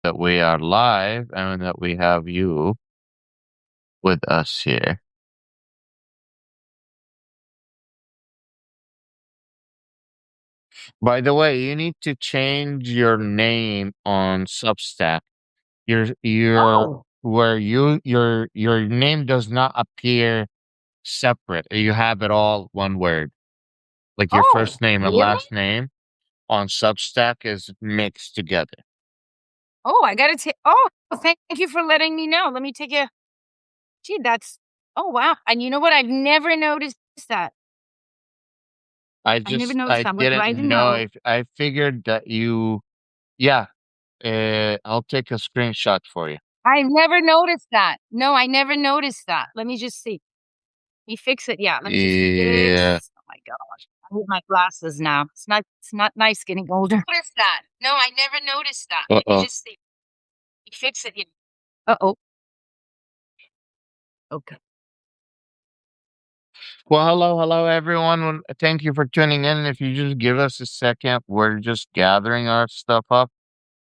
that we are live and that we have you with us here. By the way, you need to change your name on Substack. Your Oh, where your name does not appear separate. You have it all one word. Like your oh, first name and really? last name on Substack is mixed together. Oh, I gotta take. Oh, thank you for letting me know. Let me take a. Gee, that's. Oh, wow. And you know what? I've never noticed that. I've never noticed I that. We're didn't writing know note. if I figured that you yeah, I'll take a screenshot for you. I've never noticed that. No, I never noticed that. Let me just see. You fix it. Yeah. Let me just Yeah. fix. Oh my gosh. I need my glasses now. It's not nice getting older. Notice that. No, I never noticed that. Let me Uh-oh. just see. You fix it. Uh-oh. Okay. Well, hello, everyone. Thank you for tuning in. If you just give us a second, we're just gathering our stuff up.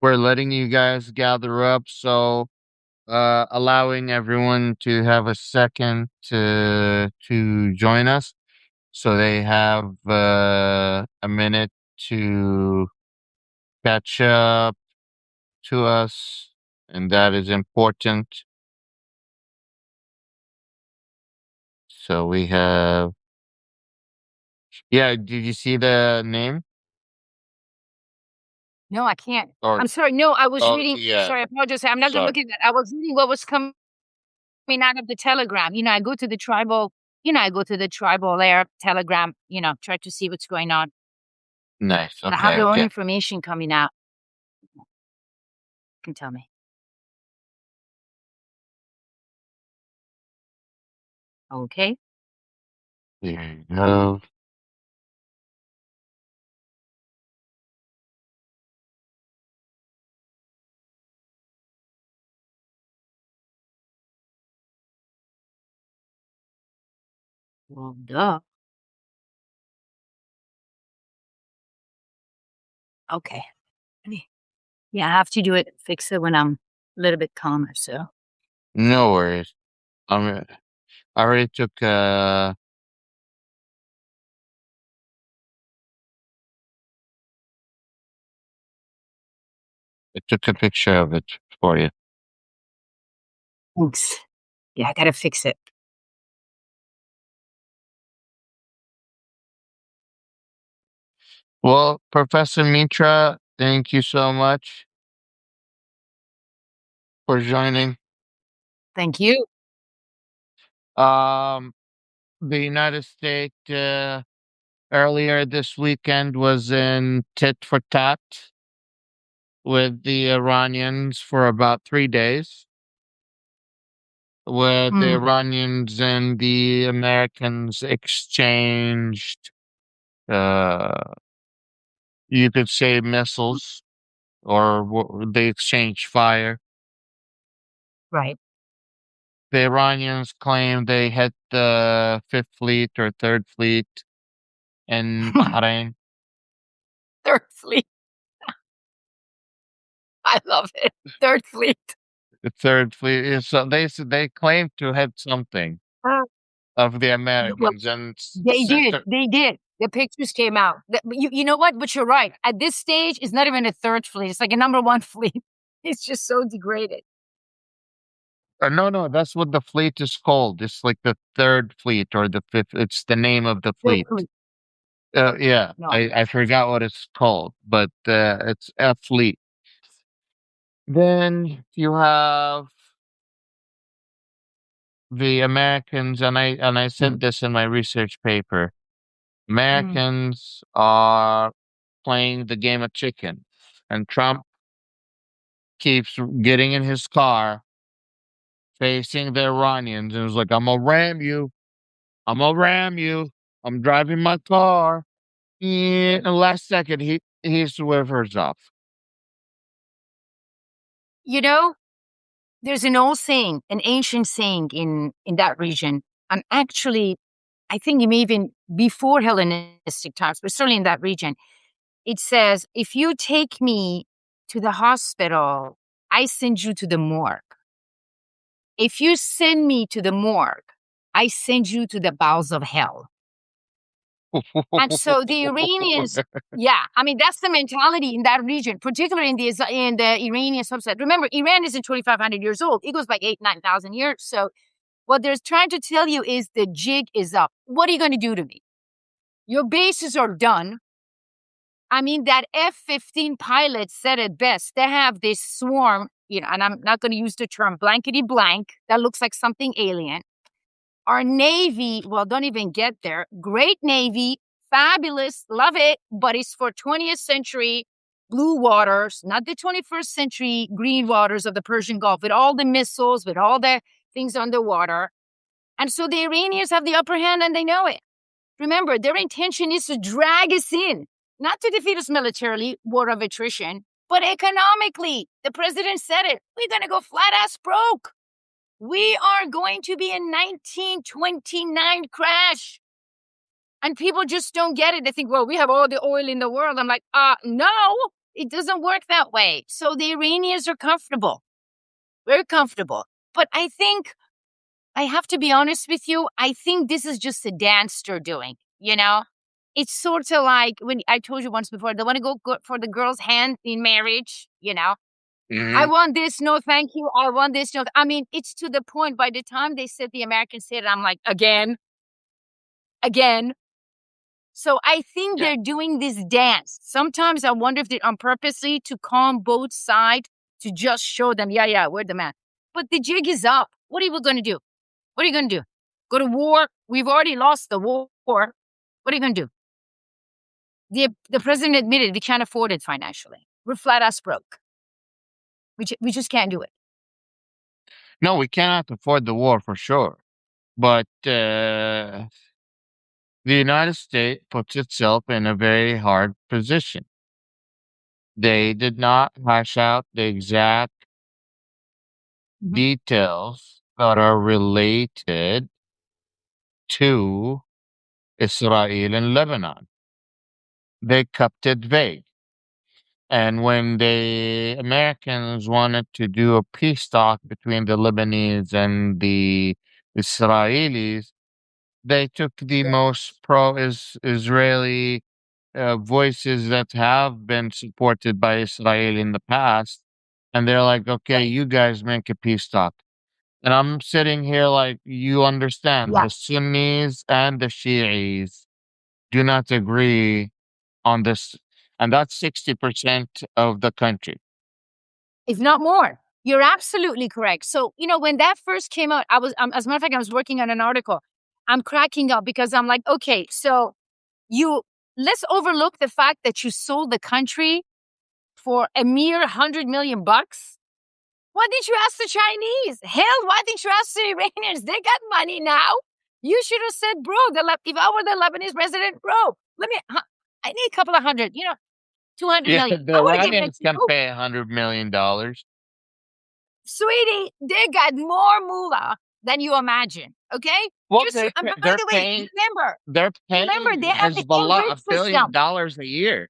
We're letting you guys gather up, so allowing everyone to have a second to join us, so they have a minute to catch up to us, and that is important. So we have, yeah. Did you see the name? No, I can't. Or I'm sorry. No, I was oh reading. yeah, Sorry, I apologize. I'm not gonna sorry. look at that. I was reading what was coming out of the telegram. I go to the tribal. I go to the tribal layer telegram. Try to see what's going on. Nice. And I have Okay, their own okay. information coming out. You can tell me. Okay. There you go. Well, duh. Okay. Yeah, I have to do it. Fix it when I'm a little bit calmer. So. No worries. I already took I took a picture of it for you. Thanks. Yeah, I gotta fix it. Well, Professor Mitra, thank you so much for joining. Thank you. Um, the United States earlier this weekend was in tit for tat with the Iranians for about 3 days, where the Hmm. Iranians and the Americans exchanged, uh, you could say, missiles, or they exchanged fire. Right. The Iranians claim they hit the Fifth Fleet or Third Fleet in Bahrain. Third fleet. I love it. Third fleet. The Third Fleet. So they claim to hit something of the Well, Americans and they did. They did. The pictures came out. But you know what? But you're right. At this stage, it's not even a third fleet. It's like a number one fleet. It's just so degraded. no, that's what the fleet is called. It's like the Third Fleet or the Fifth. It's the name of the Third fleet. fleet. Yeah, No, I know. I forgot what it's called, but it's a fleet. Then you have the Americans, and I said this in my research paper. Mm, Americans are playing the game of chicken, and Trump keeps getting in his car, facing the Iranians, and was like, "I'm gonna ram you. I'm gonna ram you. I'm driving my car." In the last second, he swerves off. You know, there's an old saying, an ancient saying in that region. I'm actually, I think even before Hellenistic times, but certainly in that region. It says, if you take me to the hospital, I send you to the morgue. If you send me to the morgue, I send you to the bowels of hell. And so the Iranians, yeah, I mean, that's the mentality in that region, particularly in the Iranian subset. Remember, Iran isn't 2,500 years old. It goes back 9,000 years. So what they're trying to tell you is the jig is up. What are you going to do to me? Your bases are done. I mean, that F-15 pilot said it best. They have this swarm, and I'm not going to use the term blankety blank. That looks like something alien. Our Navy, well, don't even get there. Great Navy, fabulous, love it, but it's for 20th century blue waters, not the 21st century green waters of the Persian Gulf, with all the missiles, with all the things underwater. And so the Iranians have the upper hand and they know it. Remember, their intention is to drag us in, not to defeat us militarily, war of attrition, but economically. The president said it. We're going to go flat ass broke. We are going to be in 1929 crash. And people just don't get it. They think, well, we have all the oil in the world. I'm like, no, it doesn't work that way. So the Iranians are comfortable. Very comfortable. But I think, I have to be honest with you, I think this is just a dance they're doing, It's sort of like when I told you once before, they want to go for the girl's hand in marriage, I Mhm. want this, no thank you. I want this, no. I mean, it's to the point by the time they said the Americans said it, I'm like, again. So I think Yeah. they're doing this dance. Sometimes I wonder if they're on purposely to calm both sides, to just show them, yeah, we're the man. But the jig is up. What are you going to do? What are you going to do? Go to war? We've already lost the war. What are you going to do? The president admitted we can't afford it financially. We're flat ass broke. We just can't do it. No, we cannot afford the war for sure. But the United States puts itself in a very hard position. They did not hash out the exact Mhm. details that are related to Israel and Lebanon. They kept it vague. And when the Americans wanted to do a peace talk between the Lebanese and the Israelis, they took the most pro-Israeli voices that have been supported by Israel in the past, and they're like, "Okay, you guys make a peace talk." And I'm sitting here like, you understand, Yeah. the Sunnis and the Shiis do not agree on this, and that's 60% of the country. If not more. You're absolutely correct. So, when that first came out, as a matter of fact, I was working on an article. I'm cracking up because I'm like, okay, so let's overlook the fact that you sold the country for a mere $100 million. Why didn't you ask the Chinese? Hell, why didn't you ask the Iranians? They got money now. You should have said, bro, if I were the Lebanese president, bro, I need a couple of hundred, 200 Yeah, million. the I want to give it Iranians to can you. pay $100 million. Sweetie, they got more moolah than you imagine. Okay? Well, Just and by they're the way, paying they're remember, paying they have the Hezbollah Enbridge system. $1 billion a year.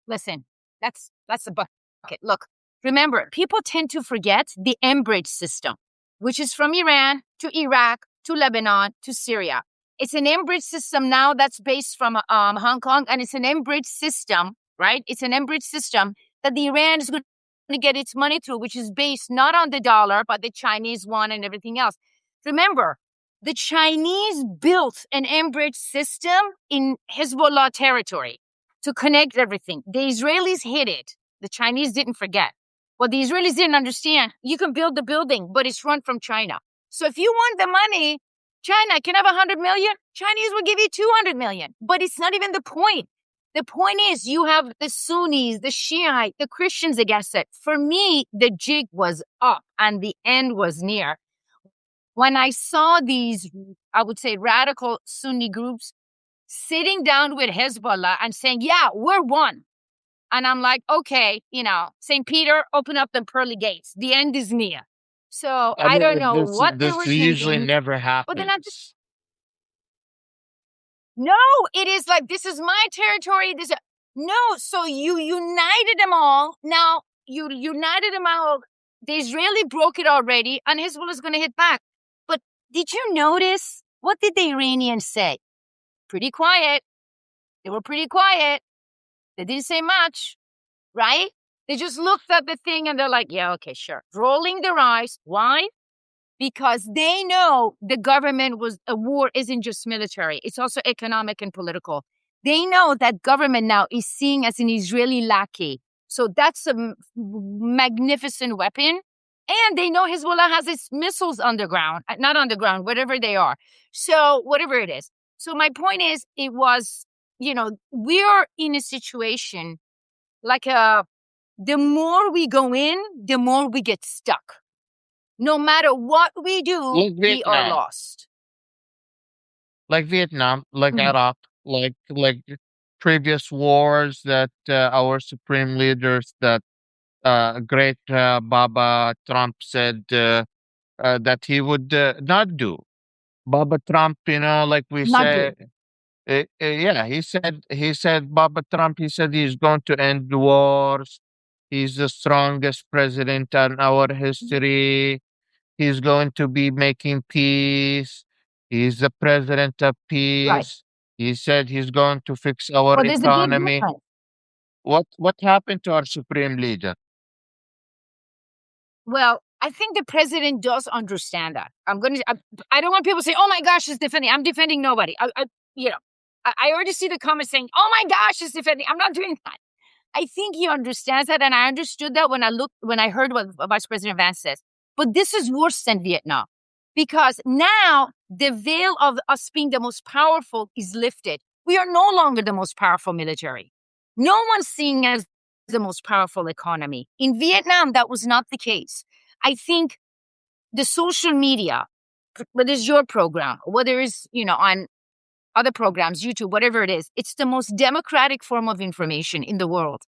Listen, that's the bucket. Look, remember, people tend to forget the Enbridge system, which is from Iran to Iraq to Lebanon to Syria. It's an Enbridge system now that's based from Hong Kong, and it's an Enbridge system, right? It's an Enbridge system that the Iran is going to get its money through, which is based not on the dollar, but the Chinese yuan and everything else. Remember, the Chinese built an Enbridge system in Hezbollah territory to connect everything. The Israelis hid it. The Chinese didn't forget. What the Israelis didn't understand, you can build the building, but it's run from China. So if you want the money, China can have 100 million. Chinese will give you 200 million. But it's not even the point. The point is you have the Sunnis, the Shiite, the Christians against it. For me, the jig was up and the end was near. When I saw these, I would say, radical Sunni groups sitting down with Hezbollah and saying, yeah, we're one. And I'm like, okay, St. Peter, open up the pearly gates. The end is near. So I I don't mean, know what they this were usually thinking, never but then I just, happens. no, it is like, this is my territory. No, so you united them all. Now, you united them out. The Israeli broke it already, and Hezbollah is going to hit back. But did you notice what did the Iranians say? Pretty quiet. They were pretty quiet. They didn't say much, right? They just looked at the thing and they're like, yeah, okay, sure. Rolling their eyes. Why? Because they know the government was a war isn't just military, it's also economic and political. They know that government now is seen as an Israeli lackey. So that's a magnificent weapon. And they know Hezbollah has its missiles underground, not underground, whatever they are. So whatever it is. So my point is, it was, we're in a situation like the more we go in, the more we get stuck. No matter what we do, Like we are Vietnam, lost. like Vietnam, like Mhm. Iraq, like previous wars that our supreme leaders, that great Baba Trump said that he would not do. Baba Trump, like we Not say, do. yeah, he said Baba Trump. He said he's going to end wars. He's the strongest president in our history. He's going to be making peace. He's the president of Right. peace. He said he's going to fix our Well, there's a big economy. difference. What happened to our supreme leader? Well, I think the president does understand that. I don't want people to say, "Oh my gosh, she's defending." I'm defending nobody. You know, I already see the comments saying, "Oh my gosh, she's defending." I'm not doing that. I think he understands that, and I understood that when I heard what Vice President Vance says. But this is worse than Vietnam, because now the veil of us being the most powerful is lifted. We are no longer the most powerful military. No one's seeing as the most powerful economy. In Vietnam, that was not the case. I think the social media, whether it's your program, whether it's on other programs, YouTube, whatever it is, it's the most democratic form of information in the world.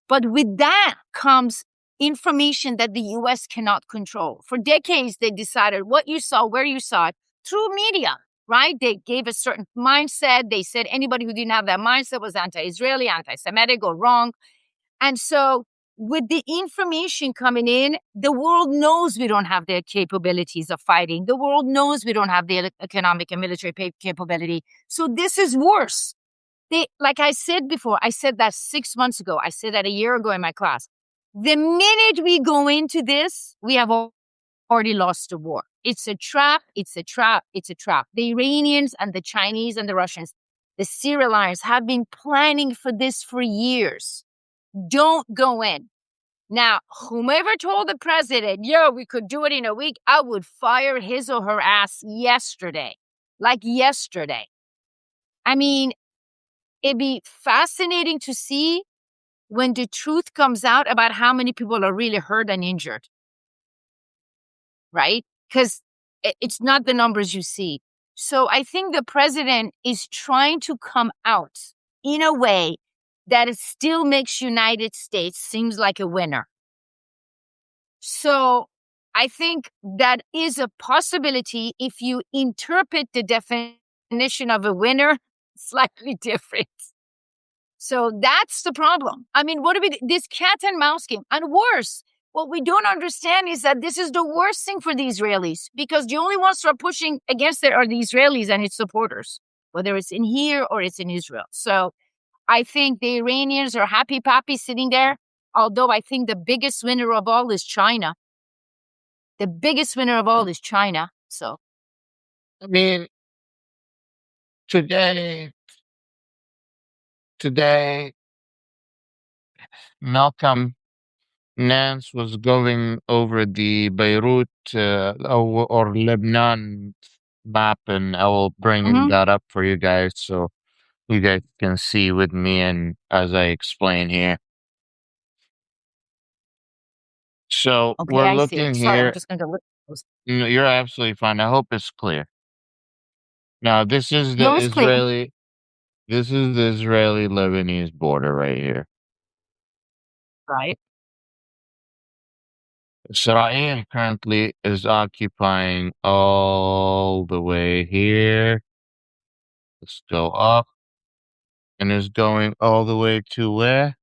But with that comes information that the US cannot control. For decades, they decided what you saw, where you saw it through media, right? They gave a certain mindset. They said anybody who didn't have that mindset was anti Israeli, anti Semitic, or wrong. And so, with the information coming in, the world knows we don't have the capabilities of fighting. The world knows we don't have the economic and military capability. So, this is worse. Like I said before, I said that 6 months ago. I said that a year ago in my class. The minute we go into this, we have already lost the war. It's a trap. It's a trap. It's a trap. The Iranians and the Chinese and the Russians, the Syrians have been planning for this for years. Don't go in. Now, whomever told the president, yo, we could do it in a week, I would fire his or her ass yesterday. Like yesterday. I mean, it'd be fascinating to see when the truth comes out about how many people are really hurt and injured, right? Because it's not the numbers you see. So I think the president is trying to come out in a way that it still makes United States seems like a winner. So I think that is a possibility if you interpret the definition of a winner slightly different. So that's the problem. I mean, what do we, this cat and mouse game? And worse, what we don't understand is that this is the worst thing for the Israelis, because the only ones who are pushing against it are the Israelis and its supporters, whether it's in here or it's in Israel. So I think the Iranians are happy pappy sitting there, although I think the biggest winner of all is China. The biggest winner of all is China. So I mean, today, Malcolm Nance was going over the Beirut or Lebanon map, and I will bring mhm. that up for you guys so you guys can see with me and as I explain here. So Okay, we're I see it. looking Sorry, I'm here. just going to look. You're absolutely fine. I hope it's clear. Now, this is the No, it's clear. Israeli. This is the Israeli Lebanese border right here. Right. Israel currently is occupying all the way here. Let's go up and is going all the way to where?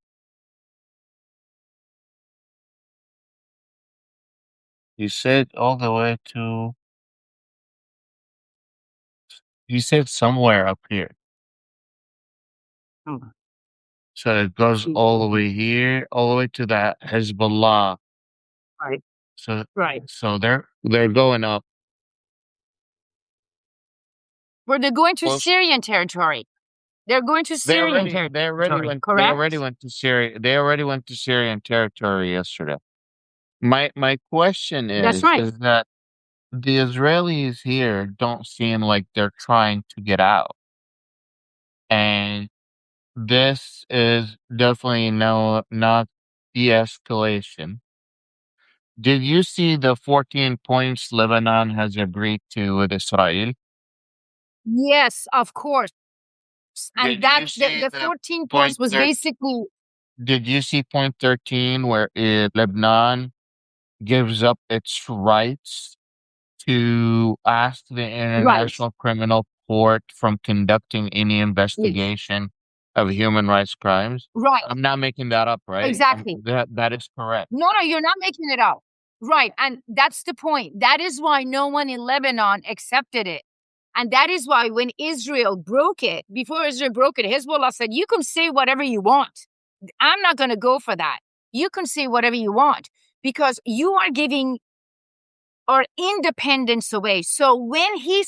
He said all the way to, he said somewhere up here. Hold on. So it goes See. all the way here, all the way to that Hezbollah. Right. So, Right. so they're going up. Where they're going to Close. Syrian territory. They're going to Syrian territory, They already correct? went to Syria. They already went to Syrian territory yesterday. My question That's right. is that the Israelis here don't seem like they're trying to get out. And this is definitely not de-escalation. Did you see the 14 points Lebanon has agreed to with Israel? Yes, of course. And Did that you see the the 14 point points was thir- basically Did you see point 13 where Lebanon gives up its rights to ask the right. International Criminal Court from conducting any Yes. investigation of human rights crimes? Right. I'm not making that up, right? Exactly. That is correct. No, no, you're not making it up. Right. And that's the point. That is why no one in Lebanon accepted it. And that is why when Israel broke it, before Israel broke it, Hezbollah said, you can say whatever you want. I'm not going to go for that. You can say whatever you want because you are giving our independence away. So when he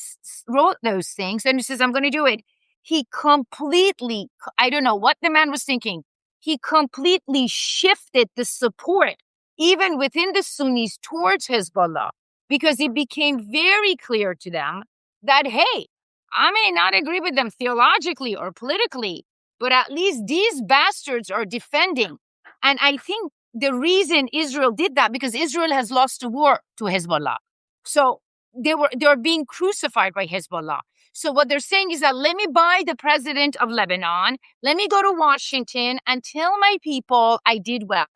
wrote those things and he says, I'm going to do it, he completely, I don't know what the man was thinking. He completely shifted the support, even within the Sunnis, towards Hezbollah, because it became very clear to them that, hey, I may not agree with them theologically or politically, but at least these bastards are defending. And I think the reason Israel did that because Israel has lost a war to Hezbollah. So they were being crucified by Hezbollah. So what they're saying is that let me buy the president of Lebanon, let me go to Washington and tell my people I did well.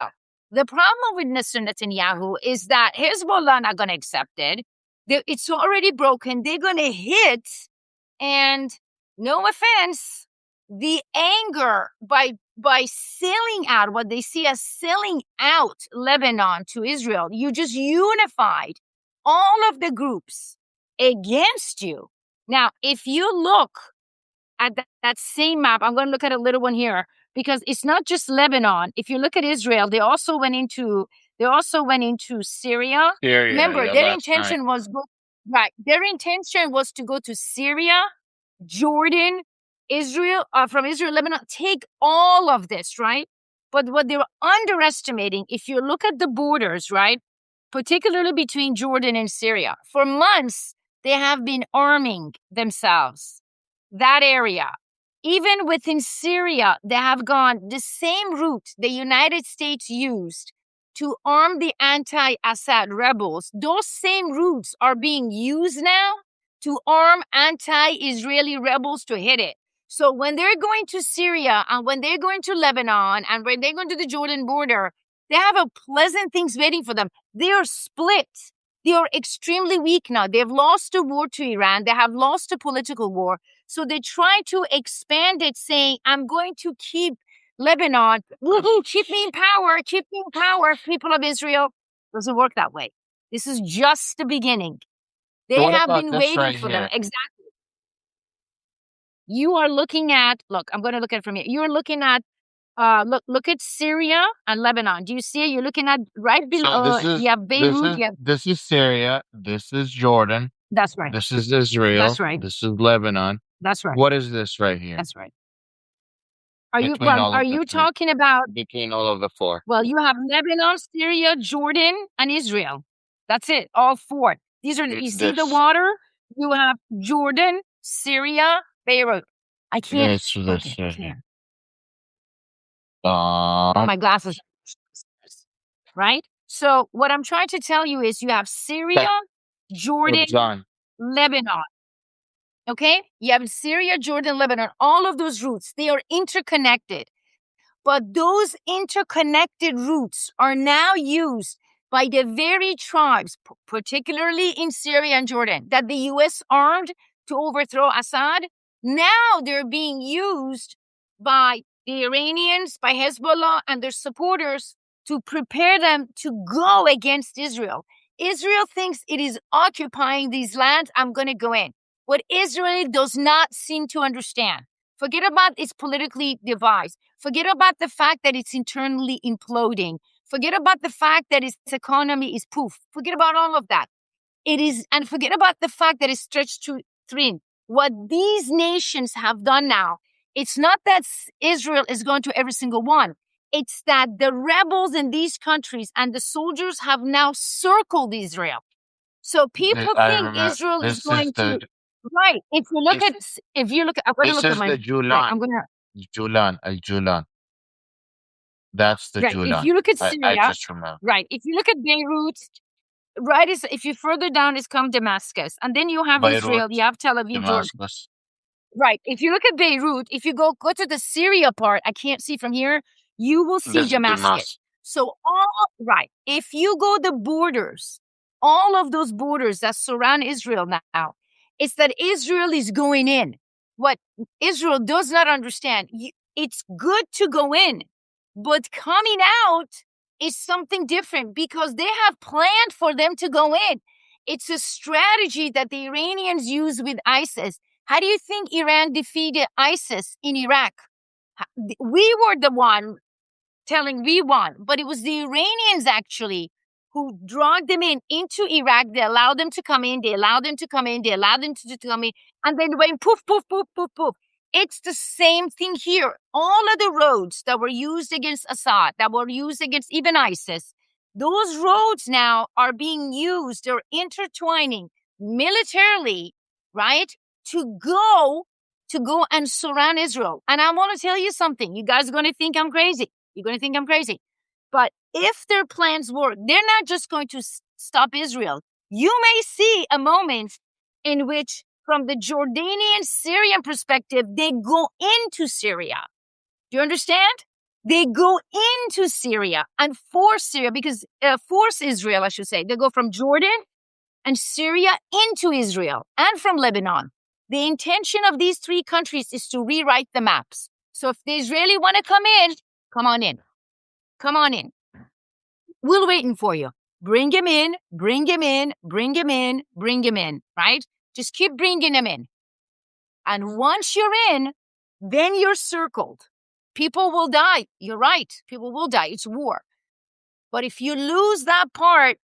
The problem with Mr. Netanyahu is that Hezbollah not going to accept it. It's already broken. They're going to hit, and no offense, the anger by selling out what they see as selling out Lebanon to Israel, you just unified all of the groups against you. Now, if you look at that same map, I'm going to look at a little one here because it's not just Lebanon. If you look at Israel, they also went into Syria. Syria, Remember, yeah, their last night. intention was right. Their intention was to go to Syria, Jordan, Israel, from Israel, Lebanon, take all of this, right? But what they were underestimating, if you look at the borders, right, particularly between Jordan and Syria, for months, they have been arming themselves, that area. Even within Syria, they have gone the same route the United States used to arm the anti-Assad rebels. Those same routes are being used now to arm anti-Israeli rebels to hit it. So when they're going to Syria and when they're going to Lebanon and when they're going to the Jordan border, they have a pleasant things waiting for them. They are split. They are extremely weak now. They've lost a war to Iran. They have lost a political war. So they try to expand it, saying, I'm going to keep Lebanon. Woohoo, keep me in power, people of Israel. Doesn't work that way. This is just the beginning. So They what have about been this waiting right for them. here? Exactly. You are looking at, look, I'm going to look at it from here. You're looking at, look at Syria and Lebanon. Do you see it? You're looking at right So below, you have Beirut. You have, this is Syria, this is Jordan, that's right. this is That's Israel, right. this is Lebanon. That's right. What is this right here? That's right. Between all Are of the you three, talking about, between all of the four. well, you have Lebanon, Syria, Jordan, and Israel. That's it. All four. These are, you see the This. water? You have Jordan, Syria, Beirut. I can't. It's this Okay, I right here. can't. My glasses. Right? So what I'm trying to tell you is you have Syria, Check. Jordan, It's on. Lebanon. Okay? You have Syria, Jordan, Lebanon. All of those routes, they are interconnected. But those interconnected routes are now used by the very tribes, particularly in Syria and Jordan, that the U.S. armed to overthrow Assad. Now they're being used by the Iranians, by Hezbollah and their supporters to prepare them to go against Israel. Israel thinks it is occupying these lands, I'm going to go in. What Israel does not seem to understand. Forget about its politically divided. Forget about the fact that it's internally imploding. Forget about the fact that its economy is poof. Forget about all of that. It is, and forget about the fact that it's stretched too thin. What these nations have done now, it's not that Israel is going to every single one. It's that the rebels in these countries and the soldiers have now circled Israel. So people I think remember Israel is this is going the to, right. this I'm going to this look at is my, the right. Julan. I'm going to, Julan, Al Julan. That's the right. If Julan. you look at I Syria, just remember. right. If you look at Beirut, right. If you further down, is come Damascus. And then you have Israel, you Beirut, have Tel Aviv, Jordan. Damascus. Right. If you look at Beirut, if you go to the Syria part, I can't see from here, you will see This is Damascus. Damascus. So right. If you go the borders, all of those borders that surround Israel now, it's that Israel is going in. What Israel does not understand, it's good to go in, but coming out is something different because they have planned for them to go in. It's a strategy that the Iranians use with ISIS. How do you think Iran defeated ISIS in Iraq? We were the one telling we won, but it was the Iranians actually who dragged them into Iraq. They allowed them to come in. They allowed them to come in. They allowed them to come in, and then went poof, poof, poof, poof, poof. It's the same thing here. All of the roads that were used against Assad, that were used against even ISIS, those roads now are being used. They're intertwining militarily, right, to go and surround Israel. And I want to tell you something. You guys are going to think I'm crazy. You're going to think I'm crazy. But if their plans work, they're not just going to stop Israel. You may see a moment in which, from the Jordanian Syrian perspective, they go into Syria. Do you understand? They go into Syria and force Syria, because force Israel, I should say. They go from Jordan and Syria into Israel and from Lebanon. The intention of these three countries is to rewrite the maps. So if the Israeli want to come in, come on in. Come on in. We're waiting for you. Bring him in, bring him in, bring him in, bring him in, right? Just keep bringing him in. And once you're in, then you're circled. People will die. You're right. People will die. It's war. But if you lose that part,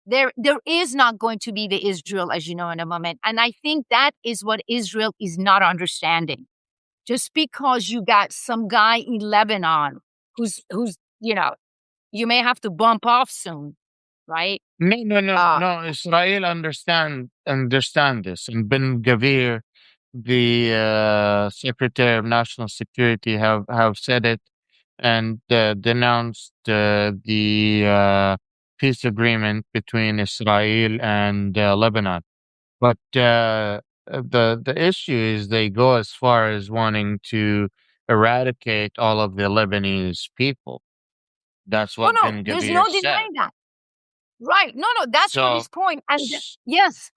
there is not going to be the Israel as you know in a moment. And I think that is what Israel is not understanding. Just because you got some guy in Lebanon who's you may have to bump off soon, right? No, no, no, Uh, no. Israel understand this, and Ben Gavir, the Secretary of National Security, have said it and denounced the peace agreement between Israel and Lebanon. But the issue is they go as far as wanting to eradicate all of the Lebanese people. That's oh what no, Ben there's Gavir no said. denying that. Right. No, no, that's what So, his point. And s- yes,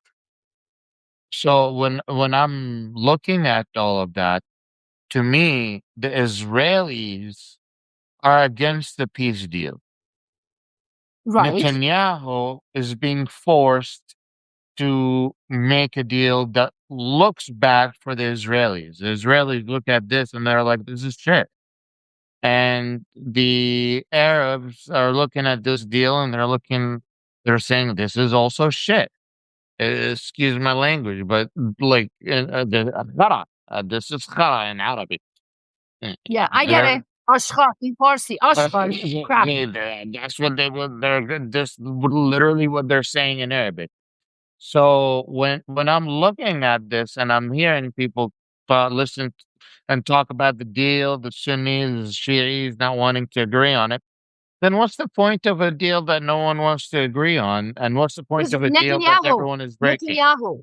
so when I'm looking at all of that, to me, the Israelis are against the peace deal. right. Netanyahu is being forced to make a deal that looks bad for the Israelis. The Israelis look at this and they're like, this is shit. And the Arabs are looking at this deal and they're saying, this is also shit. Excuse my language, but like, this is khara in Arabic. Yeah, I get They're it. Ashkar in Farsi. Ashkar. Crap. That's what they would. They're this literally what they're saying in Arabic. So when I'm looking at this and I'm hearing people listen and talk about the deal, the Sunnis, the Shiis not wanting to agree on it, then what's the point of a deal that no one wants to agree on? And what's the point Was of a deal that Netanyahu. everyone is breaking? Netanyahu.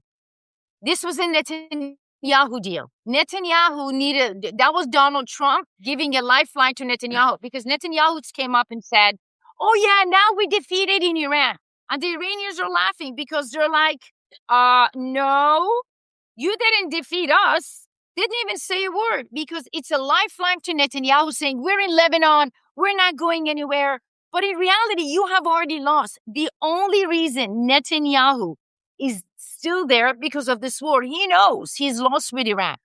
This was a Netanyahu deal. Netanyahu needed, that was Donald Trump giving a lifeline to Netanyahu because Netanyahu came up and said, oh yeah, now we defeated in Iran. And the Iranians are laughing because they're like, no, you didn't defeat us. Didn't even say a word because it's a lifeline to Netanyahu saying, we're in Lebanon. We're not going anywhere. But in reality, you have already lost. The only reason Netanyahu is still there because of this war, he knows he's lost with Iran.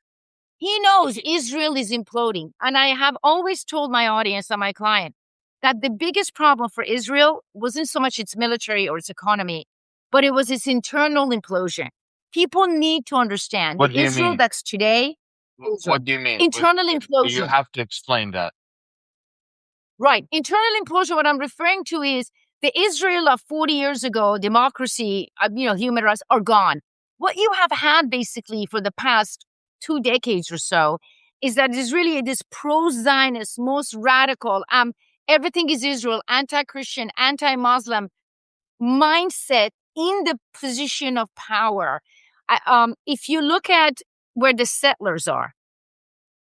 He knows Israel is imploding. And I have always told my audience and my client that the biggest problem for Israel wasn't so much its military or its economy, but it was its internal implosion. People need to understand What the do you Israel mean? that's today, Israel, What do you mean? internal You implosion. have to explain that. Right. Internal implosion, what I'm referring to is the Israel of 40 years ago, democracy, human rights are gone. What you have had basically for the past 2 decades or so is that it is really this pro-Zionist, most radical, everything is Israel, anti-Christian, anti-Muslim mindset in the position of power. If you look at where the settlers are,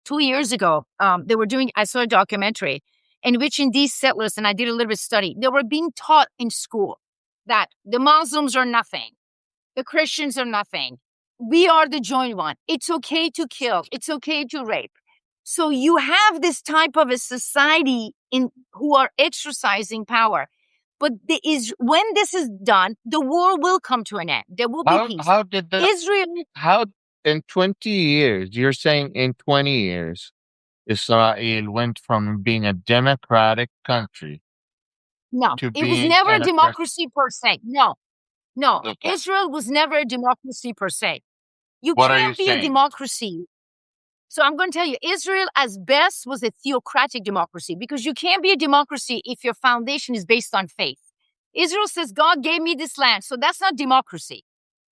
2 years ago, I saw a documentary in which in these settlers, and I did a little bit of study, they were being taught in school that the Muslims are nothing, the Christians are nothing. We are the joint one. It's okay to kill. It's okay to rape. So you have this type of a society who are exercising power. But when this is done, the war will come to an end. There will be peace. How did that Israel, how in 20 years, you're saying in 20 years, Israel went from being a democratic country no, to it was being never a an oppressed. democracy per se. No, no, Okay. Israel was never a democracy per se. You What are you can't be a saying? democracy. So I'm going to tell you, Israel as best was a theocratic democracy because you can't be a democracy if your foundation is based on faith. Israel says, God gave me this land. So that's not democracy.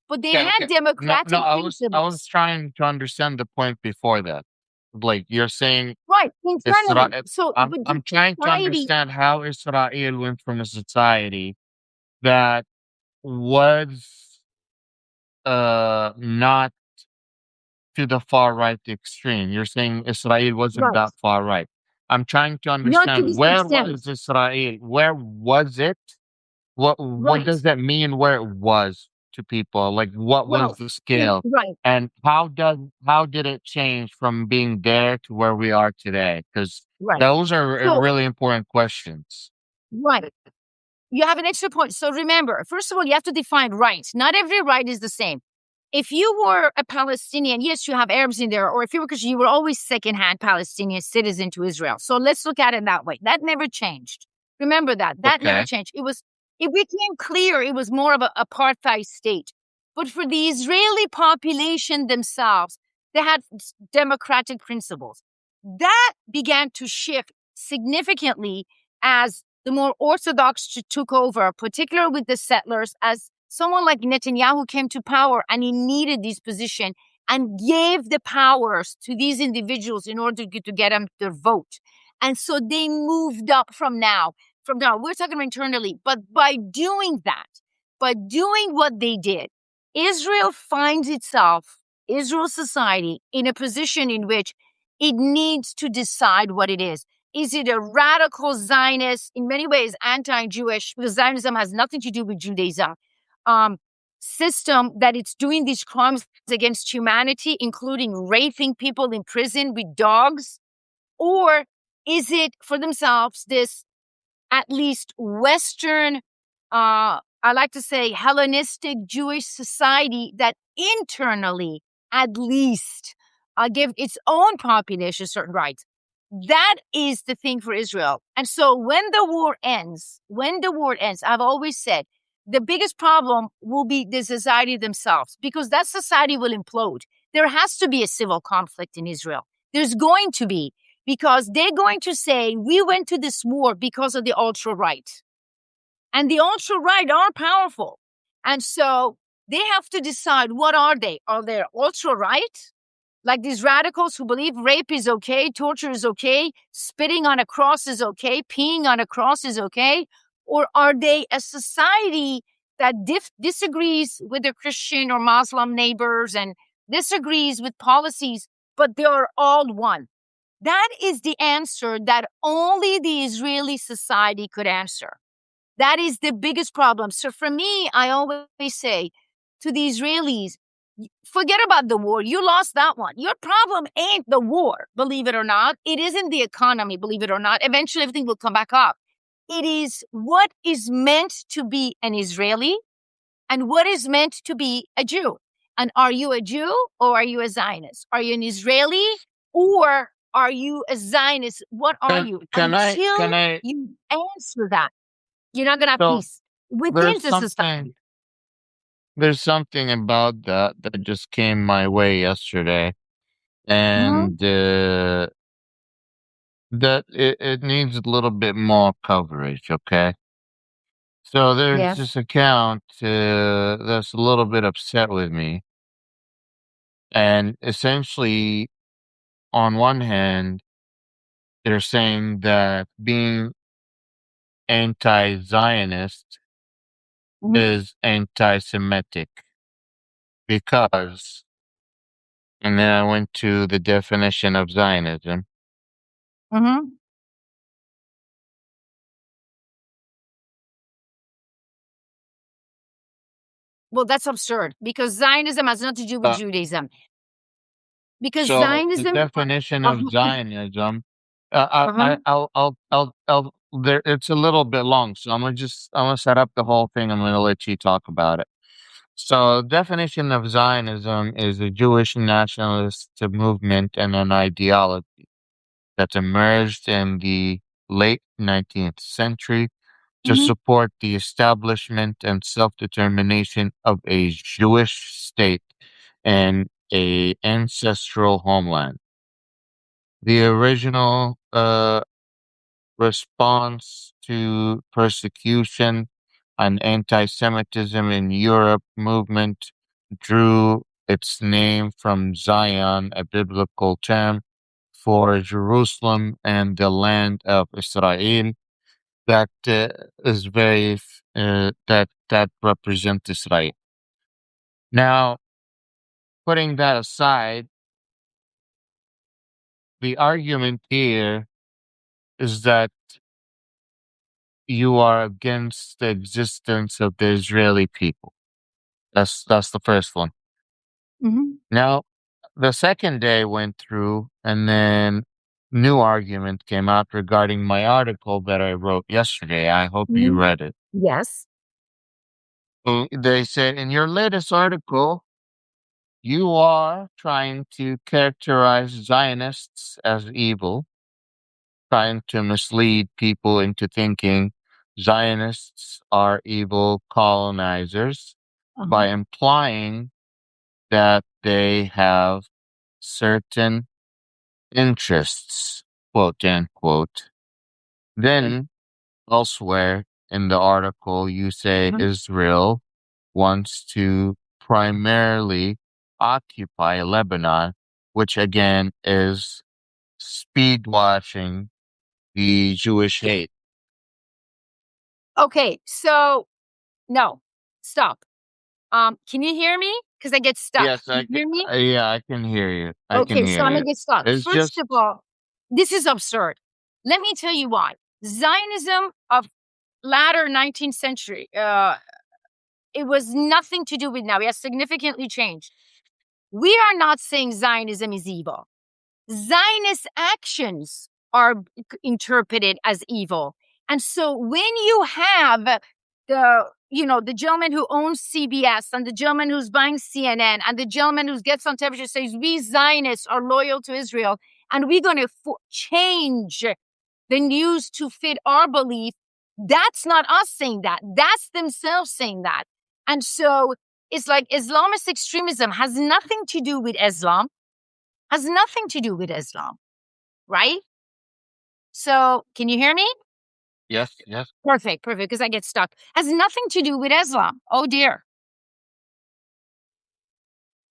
But they Okay, had okay. No, no, democratic I was principles. trying to understand the point before that. Like you're saying Right, internally. Israel, So, but the I'm trying to society, understand how Israel went from a society that was not to the far right extreme. You're saying Israel wasn't right, that far right. I'm trying to not to understand this where extent. was Israel? Where was it? What Right. does that mean where it was to people? Like what was Well, the scale? right. And how did it change from being there to where we are today? Because Right. those are So, really important questions. right. You have an extra point. So remember, first of all, you have to define rights. Not every right is the same. If you were a Palestinian, yes, you have Arabs in there, or if you were, because you were always secondhand Palestinian citizen to Israel. So let's look at it that way. That never changed. Remember that. That never Okay. changed. It became clear it was more of an apartheid state. But for the Israeli population themselves, they had democratic principles. That began to shift significantly as the more orthodox took over, particularly with the settlers, as someone like Netanyahu came to power and he needed this position and gave the powers to these individuals in order to get them their vote. And so they moved up from now, we're talking internally, but by doing that, by doing what they did, Israel finds itself, Israel society, in a position in which it needs to decide what it is. Is it a radical Zionist, in many ways anti-Jewish, because Zionism has nothing to do with Judaism, um, system that it's doing these crimes against humanity, including raping people in prison with dogs? Or is it for themselves this at least Western, I like to say Hellenistic Jewish society that internally, at least, give its own population certain rights? That is the thing for Israel. And so when the war ends, I've always said the biggest problem will be the society themselves, because that society will implode. There has to be a civil conflict in Israel. There's going to be, because they're going to say, we went to this war because of the ultra right. And the ultra right are powerful. And so they have to decide, what are they? Are they ultra right? Like these radicals who believe rape is okay, torture is okay, spitting on a cross is okay, peeing on a cross is okay? Or are they a society that disagrees with their Christian or Muslim neighbors and disagrees with policies, but they are all one? That is the answer that only the Israeli society could answer. That is the biggest problem. So for me, I always say to the Israelis, forget about the war. You lost that one. Your problem ain't the war, believe it or not. It isn't the economy, believe it or not. Eventually, everything will come back up. It is what is meant to be an Israeli and what is meant to be a Jew. And are you a Jew or are you a Zionist? Are you an Israeli or are you a Zionist? What are Can you? can I Until can I you answer that, you're not going to have so peace within there's the something society. there's something about that just came my way yesterday, Mhm. and that it needs a little bit more coverage, okay? So there's Yes. this account that's a little bit upset with me, and essentially, on one hand, they're saying that being anti-Zionist Mhm. is anti-Semitic because, and then I went to the definition of Zionism. Mhm. Well, that's absurd because Zionism has nothing to do with Uh, Judaism. Because so the Zionism, definition of uh-huh, Zionism, uh-huh, there. It's a little bit long, so I'm gonna set up the whole thing. I'm gonna let you talk about it. So, definition of Zionism is a Jewish nationalist movement and an ideology that emerged in the late 19th century to mhm. support the establishment and self-determination of a Jewish state and a ancestral homeland. The original response to persecution and anti-Semitism in Europe movement drew its name from Zion, a biblical term for Jerusalem and the land of Israel that is that represent Israel. Now, putting that aside, the argument here is that you are against the existence of the Israeli people. That's the first one. Mhm. Now, the second day went through, and then new argument came out regarding my article that I wrote yesterday. I hope you Mhm. read it. Yes. They said in your latest article, you are trying to characterize Zionists as evil, trying to mislead people into thinking Zionists are evil colonizers Uh-huh. by implying that they have certain interests, quote unquote. Then, elsewhere in the article, you say Uh-huh. Israel wants to primarily occupy Lebanon, which again is speed watching the Jewish hate. Okay, so no, stop. Can you hear me? Because I get stuck. Yes, Can I you can. hear me? Yeah, I can hear you. I can Okay, so hear I'm you. gonna get stuck. It's First just of all, this is absurd. Let me tell you why. Zionism of latter 19th century, it was nothing to do with now. It has significantly changed. We are not saying Zionism is evil. Zionist actions are interpreted as evil. And so when you have the gentleman who owns CBS and the gentleman who's buying CNN and the gentleman who gets on television says, we Zionists are loyal to Israel and we're going to change the news to fit our belief, that's not us saying that. That's themselves saying that. And so it's like Islamist extremism has nothing to do with Islam, has nothing to do with Islam, right? So, can you hear me? yes, yes. Perfect, perfect, because I get stuck. Has nothing to do with Islam. Oh dear.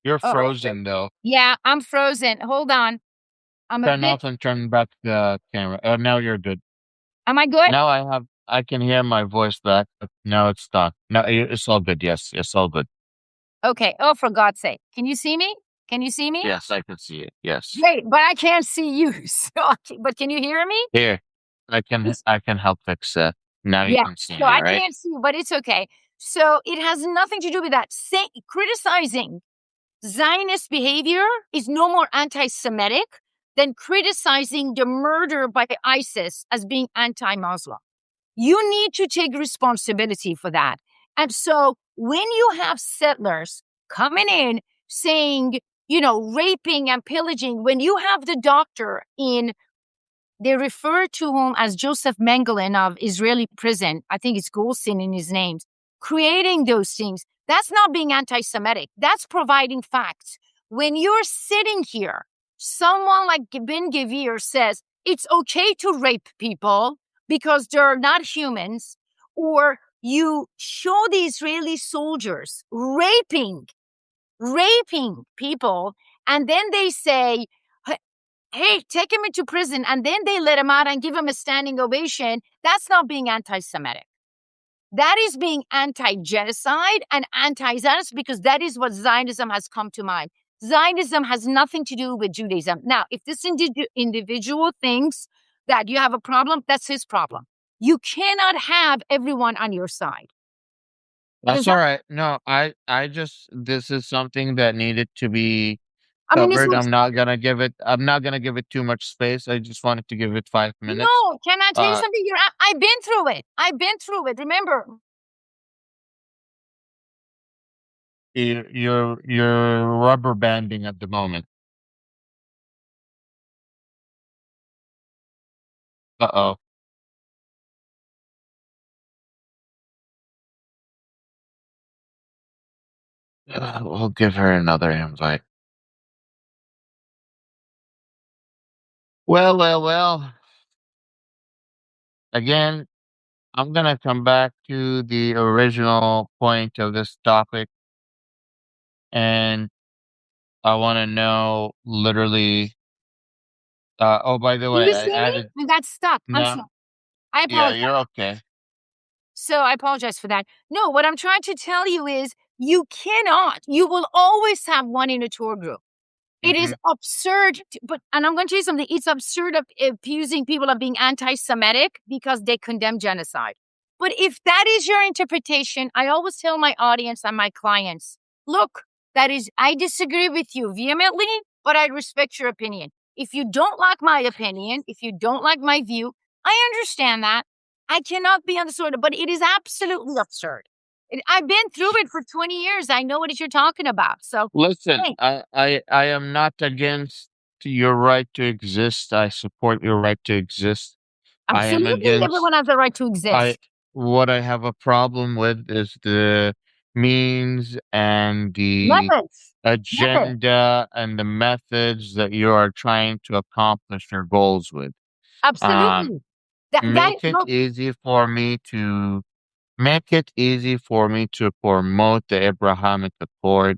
You're Oh, frozen though. yeah, I'm frozen. Hold on. I'm a Turn bit. off and turn back the camera. Now you're good. Am I good? I can hear my voice back, but now it's done. No, it's all good. Yes, it's all good. Okay. Oh, for God's sake. Can you see me? Can you see me? Yes, I can see it. Yes. Great, but I can't see you. So, but can you hear me? Here, This- I can help fix it. Now you Yeah. can see So me, I right? can't see you, but it's okay. So it has nothing to do with that. Criticizing Zionist behavior is no more anti Semitic than criticizing the murder by ISIS as being anti Muslim. You need to take responsibility for that. And so when you have settlers coming in saying, raping and pillaging, when you have the doctor in, they refer to him as Joseph Mengele of Israeli prison. I think it's Goldstein in his name. Creating those things, that's not being anti-Semitic. That's providing facts. When you're sitting here, someone like Ben Gvir says it's okay to rape people because they're not humans, or you show the Israeli soldiers raping people, and then they say, hey, take him into prison, and then they let him out and give him a standing ovation. That's not being anti-Semitic. That is being anti-genocide and anti-Zionist, because that is what Zionism has come to mind. Zionism has nothing to do with Judaism. Now, if this individual thinks that you have a problem, that's his problem. You cannot have everyone on your side. That's all right. No, I just this is something that needed to be I mean, covered. I'm not gonna give it too much space. I just wanted to give it 5 minutes. no, can I tell you Uh something? I've been through it. I've been through it. Remember, you're rubber banding at the moment. Uh-oh. We'll give her another invite. Well. Again, I'm gonna come back to the original point of this topic, and I wanna know literally oh, by the you way, I see me? added I got stuck. I'm no, sorry. I yeah, apologize. you're okay. So I apologize for that. No, what I'm trying to tell you is you will always have one in a tour group. It is Mhm. absurd, and I'm going to tell you something. It's absurd of accusing people of being anti-Semitic because they condemn genocide. But if that is your interpretation, I always tell my audience and my clients, look, I disagree with you vehemently, but I respect your opinion. If you don't like my opinion, if you don't like my view, I understand that. I cannot be on the sort of, but it is absolutely absurd. I've been through it for 20 years. I know what you're talking about. So, Listen, hey, I am not against your right to exist. I support your right to exist. I am absolutely, against everyone has the right to I exist. what I have a problem with is the means and the Methods. Methods. agenda and the methods that you are trying to accomplish your goals with. Um, Absolutely. That make it look, easy for me to make it easy for me to promote the Abrahamic Accord.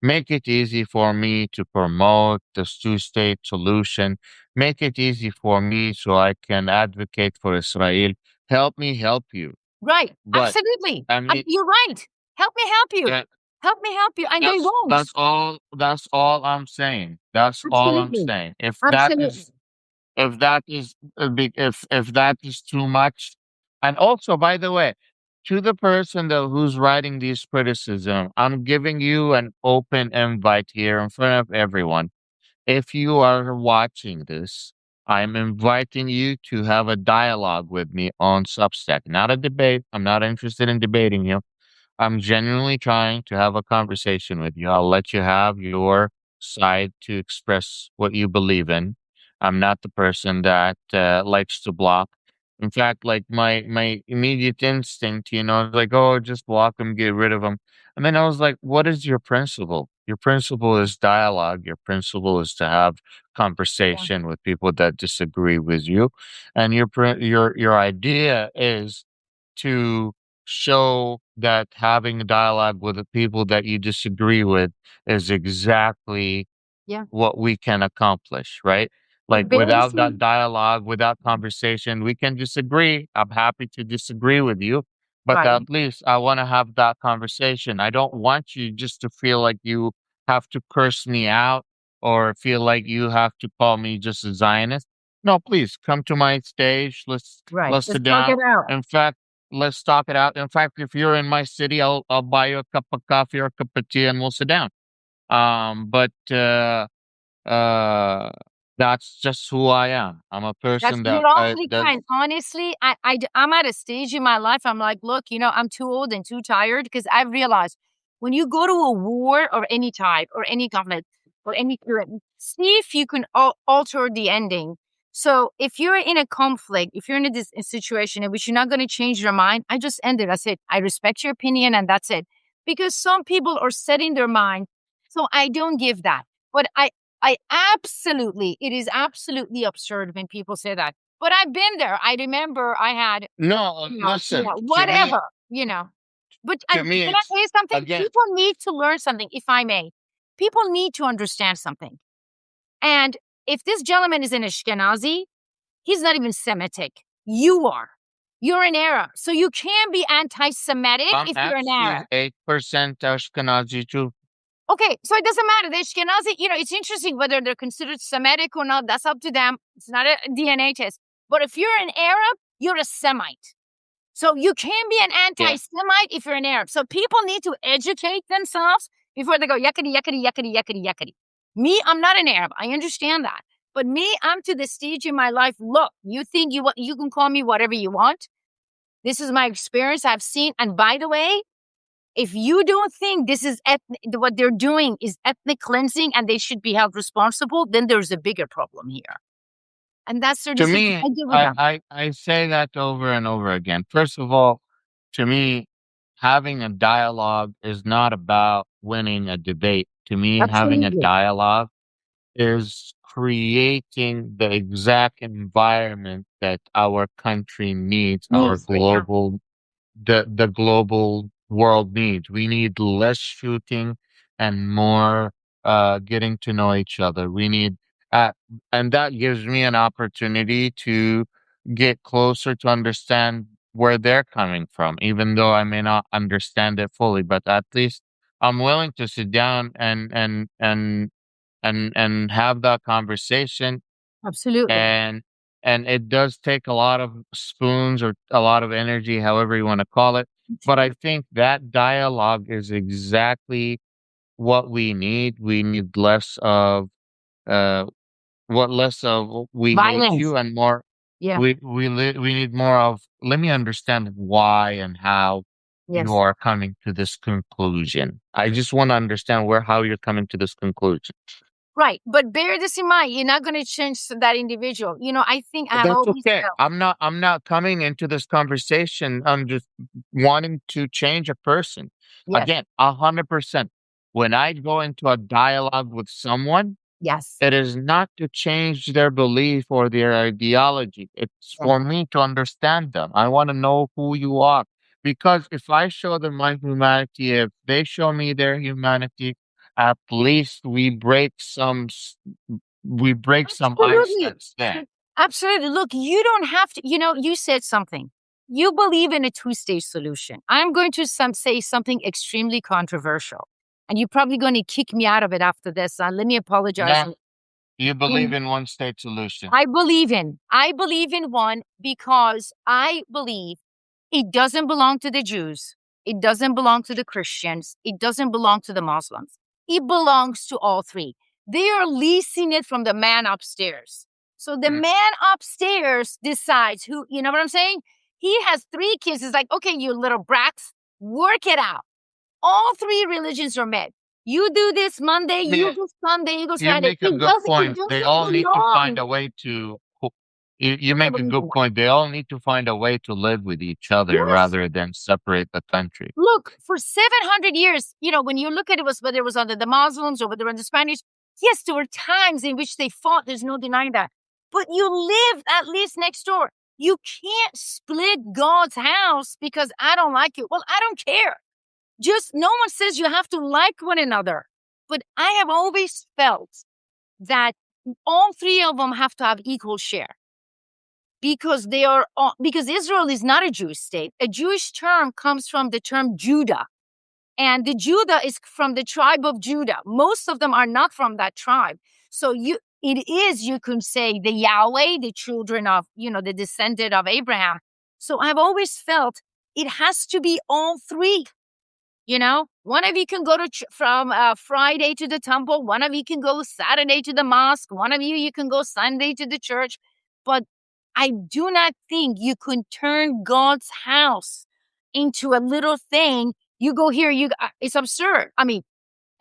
Make it easy for me to promote the two-state solution. Make it easy for me so I can advocate for Israel. Help me help you. right. But Absolutely. I mean, You're right. Help me help you. that Help me help you. And they won't. that's all I'm saying. That's all I'm Absolutely. saying. Absolutely. If that is if that is too much, and also by the way, to the person though who's writing these criticism, I'm giving you an open invite here in front of everyone. If you are watching this, I'm inviting you to have a dialogue with me on Substack, not a debate. I'm not interested in debating you. I'm genuinely trying to have a conversation with you. I'll let you have your side to express what you believe in. I'm not the person that likes to block. In fact, like my immediate instinct, is like, oh, just block them, get rid of them. And then I was like, what is your principle? Your principle is dialogue. Your principle is to have Yeah. conversation with people that disagree with you, and your idea is to show that having a dialogue with the people that you disagree with is exactly Yeah. what we can accomplish, right? Like But without basically, that dialogue, without conversation, we can disagree. I'm happy to disagree with you, but right. at least I want to have that conversation. I don't want you just to feel like you have to curse me out or feel like you have to call me just a Zionist. No, please come to my stage. Right. Let's Let's sit talk down. it out. In fact, let's talk it out. In fact, if you're in my city, I'll buy you a cup of coffee or a cup of tea and we'll sit down. But uh That's just who I am. I'm a That's person that you're awfully does. kind. Honestly, I'm at a stage in my life, I'm like, "Look, I'm too old and too tired because 'cause I've realized when you go to a war of any type or any conflict or any current, see if you can alter the ending. So, if you're in a conflict, if you're in a situation in which you're not gonna change your mind, I just end it. I said, "I respect your opinion, and that's it." Because some people are set in their mind, so I don't give that. But it is absolutely absurd when people say that. But I've been there. I remember I had, No, listen. yeah, whatever. But To me, can I it's tell you something? again. People need to learn something, if I may. People need to understand something. And if this gentleman is an Ashkenazi, he's not even Semitic. You are. You're an Arab. So you can be anti Semitic I'm if you're an actually Arab. 8% Ashkenazi too. Okay, so it doesn't matter. The Ashkenazi, it's interesting whether they're considered Semitic or not. That's up to them. It's not a DNA test. But if you're an Arab, you're a Semite. So you can be an Yeah. anti-Semite if you're an Arab. So people need to educate themselves before they go yuckity, yuckity, yuckity, yuckity, yuckity. Me, I'm not an Arab. I understand that. But me, I'm to the stage in my life. Look, you think you can call me whatever you want. This is my experience I've seen. And by the way, if you don't think this is what they're doing is ethnic cleansing and they should be held responsible, then there's a bigger problem here. And that's their To decision. me, I deal with them. I say that over and over again. First of all, to me, having a dialogue is not about winning a debate. To me, having a Absolutely. dialogue is creating the exact environment that our country needs, our Needs, yeah. the global world needs. We need less shooting and more getting to know each other. We need, uh, and that gives me an opportunity to get closer to understand where they're coming from, even though I may not understand it fully. But at least I'm willing to sit down and have that conversation, Absolutely. and it does take a lot of spoons or a lot of energy, however you want to call it. But I think that dialogue is exactly what we need. We need less of uh less of we hate Violence. you and more Yeah. we need more of let me understand why and how you Yes. are coming to this conclusion. I just want to understand where how you're coming to this conclusion. Right. But bear this in mind. You're not going to change that individual. I think I have That's always okay. felt. I'm not coming into this conversation. I'm just wanting to change a person. Yes. Again, 100%. When I go into a dialogue with someone, Yes. it is not to change their belief or their ideology. It's Yes. for me to understand them. I want to know who you are. Because if I show them my humanity, if they show me their humanity, at least we break some ice Absolutely. that's there. Absolutely. Look, you don't have to, you said something. You believe in a two-stage solution. I'm going to say something extremely controversial. And you're probably going to kick me out of it after this. Let me apologize. No, you believe When in one state solution. I believe in one because I believe it doesn't belong to the Jews. It doesn't belong to the Christians. It doesn't belong to the Muslims. It belongs to all three. They are leasing it from the man upstairs. So the Mm. man upstairs decides who, you know what I'm saying? He has three kids. It's like, okay, you little brats, work it out. All three religions are met. You do this Monday, you Yeah, go Sunday, you go you Saturday. make a good It point. They doesn't all need to find belong. a way to. You I make a believe in good that. point. They all need to find a way to live with each other Yes. rather than separate the country. Look, for 700 years, when you look at it, whether it was under the Muslims or whether it was the Spanish, yes, there were times in which they fought. There's no denying that. But you lived at least next door. You can't split God's house because I don't like you. Well, I don't care. Just no one says you have to like one another. But I have always felt that all three of them have to have equal share because because Israel is not a Jewish state. A Jewish term comes from the term Judah. And the Judah is from the tribe of Judah. Most of them are not from that tribe. So you can say the Yahweh, the children of, the descendant of Abraham. So I've always felt it has to be all three. One of you can go to from Friday to the temple. One of you can go Saturday to the mosque. One of you can go Sunday to the church. But I do not think you can turn God's house into a little thing. You go here, it's absurd. I mean,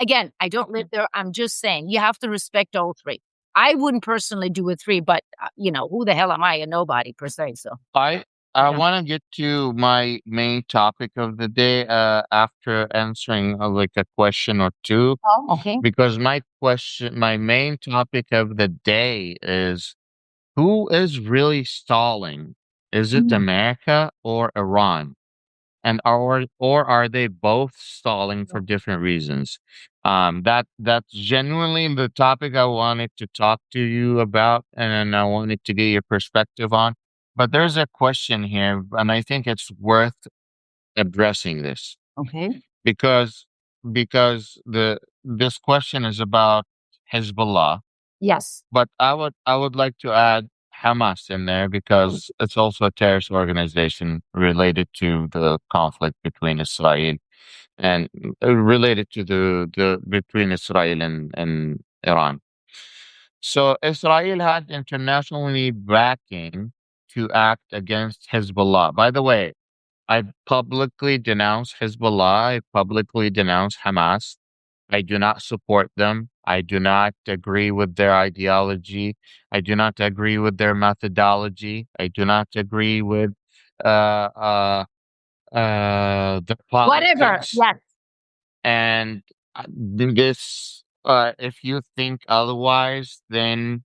again, I don't live there. I'm just saying you have to respect all three. I wouldn't personally do a three, but who the hell am I? A nobody per se. So I want to get to my main topic of the day after answering like a question or two, oh, okay. because my main topic of the day is who is really stalling? Is it Mm. America or Iran? And or are they both stalling for different reasons? That's genuinely the topic I wanted to talk to you about, and I wanted to get your perspective on. But there's a question here, and I think it's worth addressing this Okay. because this question is about Hezbollah, Yes. but I would like to add Hamas in there because it's also a terrorist organization related to the conflict between Israel and related to the between Israel and Iran. So Israel had internationally backing to act against Hezbollah. By the way, I publicly denounce Hezbollah. I publicly denounce Hamas. I do not support them. I do not agree with their ideology. I do not agree with their methodology. I do not agree with uh, uh, the Whatever. politics. Yes. And if you think otherwise, then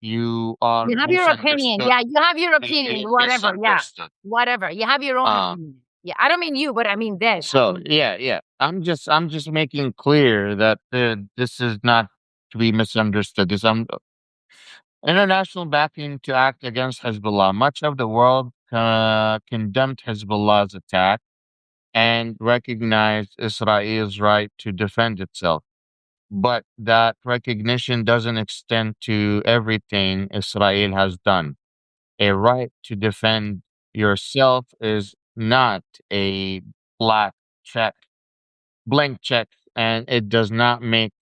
you are You have your opinion. misunderstood. Yeah, you have your opinion. Whatever. Yeah. Misunderstood. Whatever. You have your own Um, opinion. Yeah. I don't mean you, but I mean them. So yeah, yeah. I'm just making clear that this is not to be misunderstood. This international backing to act against Hezbollah. Much of the world condemned Hezbollah's attack and recognized Israel's right to defend itself. But that recognition doesn't extend to everything Israel has done. A right to defend yourself is not a black check blank check, and it does not make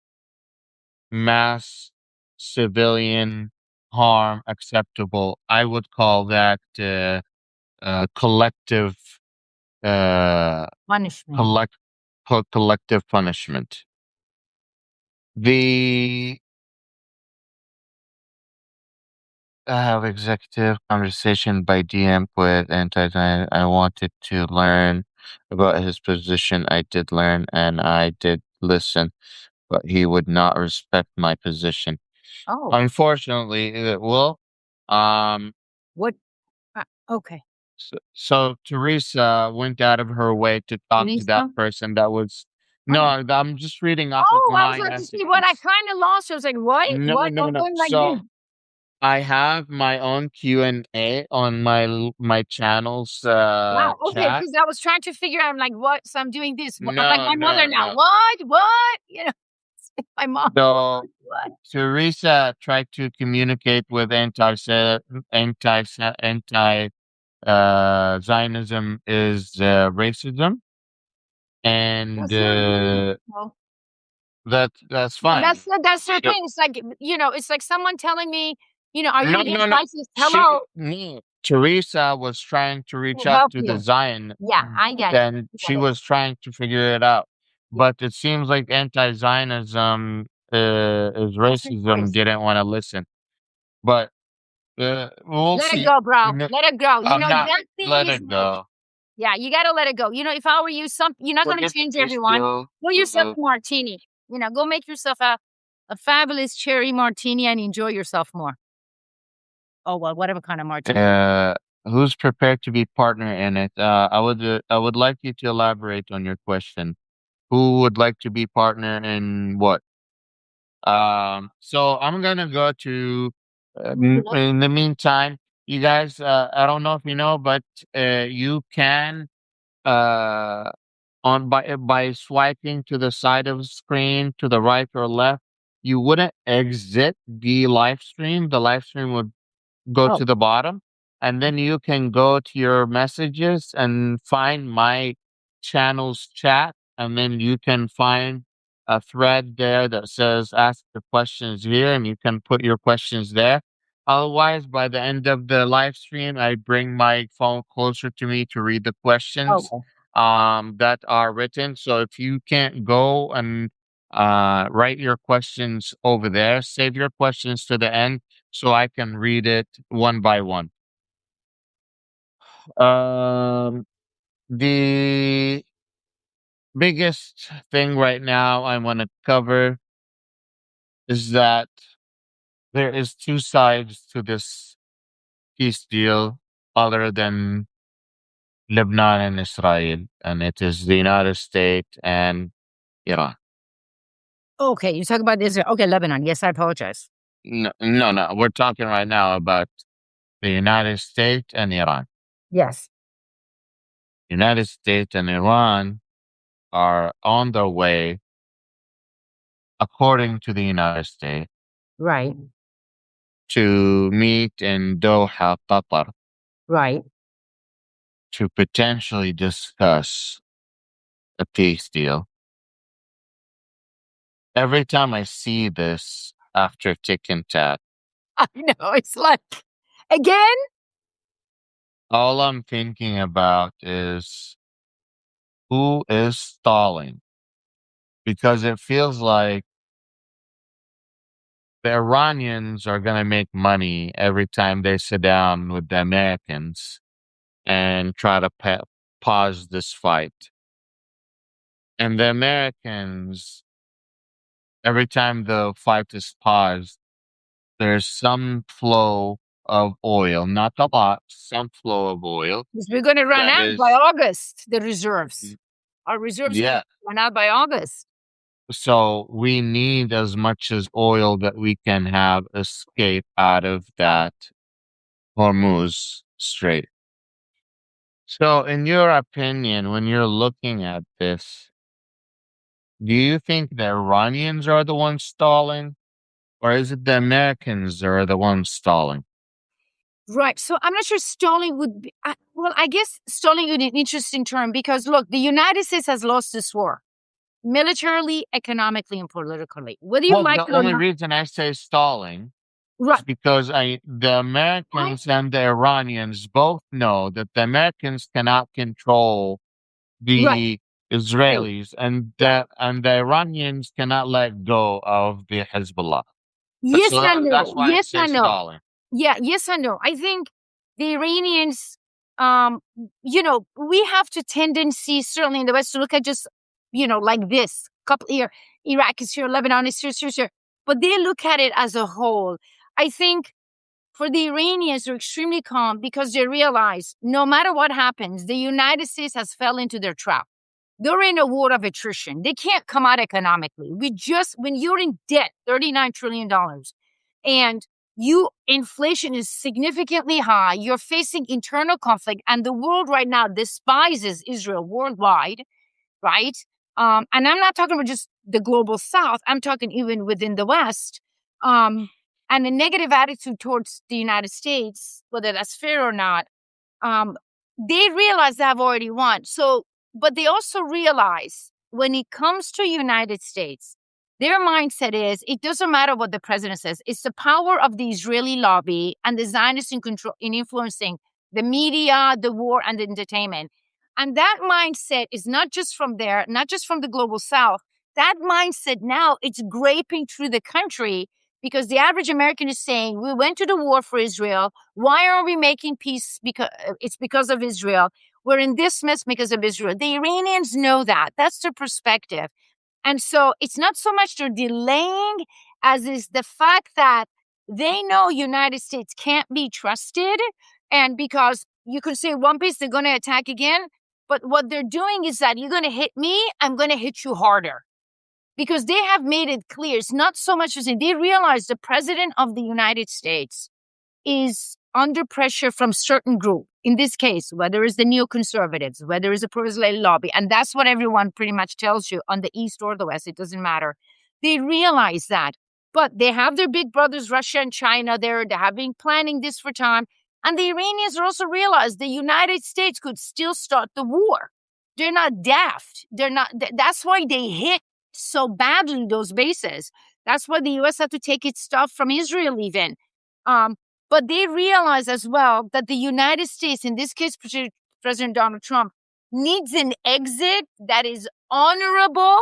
mass civilian harm acceptable. I would call that collective uh, Punishment. collect collective punishment. The I have executive conversation by DM with anti. I wanted to learn about his position. I did learn and I did listen, but he would not respect my position. Oh, Unfortunately, um, what? Okay. so Teresa went out of her way to talk to that Lisa? person that was no, Oh. I'm just reading off of Oh, I was my about to see what I messages. kind of lost. I was like, what? No, What? no, Don't no. go like So this. I have my own Q&A on my channel's Wow. Okay. chat. Because I was trying to figure out, like, what? So I'm doing this. I'm like No, my mother no, now. no. What? What? My mom. So What? Teresa tried to communicate with anti Zionism is racism, and That's not good. No. that's Yeah, fine. that's her So, thing. It's like, it's like someone telling me, are you no, no, against no. ISIS? Hello, No. Teresa was trying to to reach out help to the you. Zion, Yeah, I get it. and Get she it. was trying to figure it out. Yeah, But it seems like anti-Zionism is that's her racism. choice. Didn't want to listen, but we'll Let it see. go, bro. Let it go. I'm not That thing let is it like, go. yeah, you gotta let it go. If I were you, you're not gonna Forget the change fish everyone. deal. Go yourself a martini. Go make yourself a fabulous cherry martini and enjoy yourself more. Oh well, whatever kind of martini. Uh, who's prepared to be partner in it? I would like you to elaborate on your question. Who would like to be partner in what? So I'm gonna go to. In the meantime, you guys, I don't know if you know, but you can uh on by swiping to the side of the screen to the right or left, you wouldn't exit the live stream. The live stream would go Oh, to the bottom, and then you can go to your messages and find my channel's chat. and then you can find a thread there that says ask the questions here, and you can put your questions there. Otherwise, by the end of the live stream, I bring my phone closer to me to read the questions Okay. that are written. So if you can't go and write your questions over there, save your questions to the end so I can read it one by one. Um, the biggest thing right now I want to cover is that there is two sides to this peace deal other than Lebanon and Israel, and it is the United States and Iran. Okay, you talk about Israel. Okay, Lebanon. Yes, I apologize. No, no, no. We're talking right now about the United States and Iran. Yes. United States and Iran are on their way, according to the United States, Right. to meet in Doha, Qatar, Right. to potentially discuss a peace deal. Every time I see this after Tick and Tat, I know. It's like, again? all I'm thinking about is who is stalling, because it feels like the Iranians are going to make money every time they sit down with the Americans and try to pause this fight. And the Americans, every time the fight is paused, there's some flow of oil, not a lot, some flow of oil 'Cause we're gonna run that out by is, August, the reserves. mm, Our reserves are gonna yeah. run out by August. So we need as much as oil that we can have escape out of that Hormuz Strait. So, in your opinion, when you're looking at this, do you think the Iranians are the ones stalling, or is it the Americans that are the ones stalling? Right, so I'm not sure stalling would be well, I guess stalling is an interesting term because, look, the United States has lost this war, militarily, economically, and politically. Whether you Well, like the it or only not. reason I say stalling is Right, because the right, Americans and the Iranians both know that the Americans cannot control right, the true. Israelis, and Yeah. the Iranians cannot let go of the Hezbollah. But Yes so and that's no, why I yes say and no. stalling. Yeah, yes and no. I think the Iranians, we have to tendency, certainly in the West, to look at just, like this. Couple here, Iraq is here, Lebanon is here, here. But they look at it as a whole. I think for the Iranians, they're extremely calm because they realize no matter what happens, the United States has fell into their trap. They're in a war of attrition. They can't come out economically. When you're in debt, $39 trillion, and inflation is significantly high, you're facing internal conflict, and the world right now despises Israel worldwide, right? And I'm not talking about just the global South. I'm talking even within the West. Um, and a negative attitude towards the United States, whether that's fair or not, um, they realize they have already won. So, but they also realize when it comes to United States, their mindset is it doesn't matter what the president says. It's the power of the Israeli lobby and the Zionists in control in influencing the media, the war, and the entertainment. And that mindset is not just from there, not just from the global South. That mindset now it's graping through the country because the average American is saying, we went to the war for Israel. Why are we making peace? Because it's because of Israel. We're in this mess because of Israel. The Iranians know that. That's their perspective. And so it's not so much they're delaying as is the fact that they know United States can't be trusted. And because you could say one piece, they're going to attack again. But what they're doing is that you're going to hit me, I'm going to hit you harder because they have made it clear. It's not so much as they realize the president of the United States is under pressure from certain group. In this case, whether it's the neoconservatives, whether it's a pro-Israeli lobby, and that's what everyone pretty much tells you on the East or the West, it doesn't matter. They realize that. But they have their big brothers, Russia and China there. They have been planning this for time. And the Iranians also realize the United States could still start the war. They're not daft. They're not. That's why they hit so badly those bases. That's why the U.S. had to take its stuff from Israel, even. Um, but they realize as well that the United States, in this case, President Donald Trump, needs an exit that is honorable,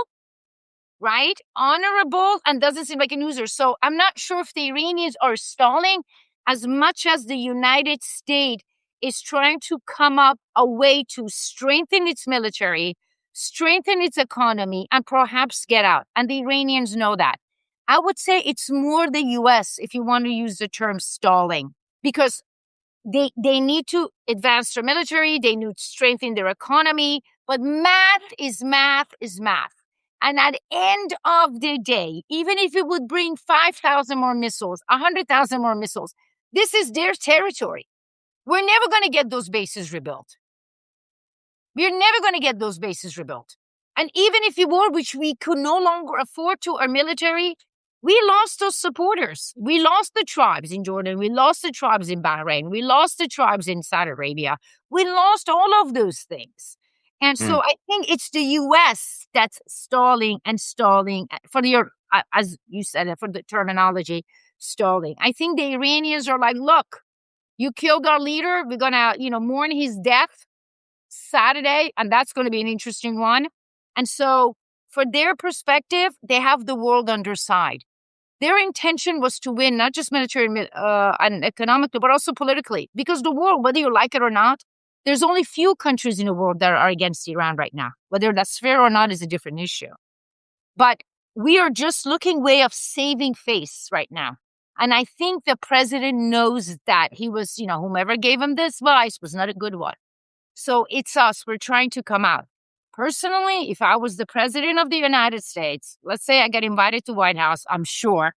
right? Honorable, and doesn't seem like a loser. So I'm not sure if the Iranians are stalling as much as the United States is trying to come up a way to strengthen its military, strengthen its economy, and perhaps get out. And the Iranians know that. I would say it's more the US, if you want to use the term stalling, because they need to advance their military, they need to strengthen their economy, but math is math is math. And at the end of the day, even if it would bring 5,000 more missiles, 100,000 more missiles, this is their territory. We're never going to get those bases rebuilt. We're never going to get those bases rebuilt. And even if we were, which we could no longer afford to, our military, we lost those supporters. We lost the tribes in Jordan. We lost the tribes in Bahrain. We lost the tribes in Saudi Arabia. We lost all of those things. And Mm. so I think it's the U.S. that's stalling and stalling for the, as you said, for the terminology, stalling. I think the Iranians are like, look, you killed our leader. We're going to, mourn his death Saturday, and that's going to be an interesting one. And so for their perspective, they have the world on their side. Their intention was to win, not just military and economically, but also politically. Because the world, whether you like it or not, there's only few countries in the world that are against Iran right now. Whether that's fair or not is a different issue. But we are just looking way of saving face right now. And I think the president knows that. He was, whomever gave him this advice was not a good one. So it's us. We're trying to come out. Personally, if I was the president of the United States, let's say I get invited to White House, I'm sure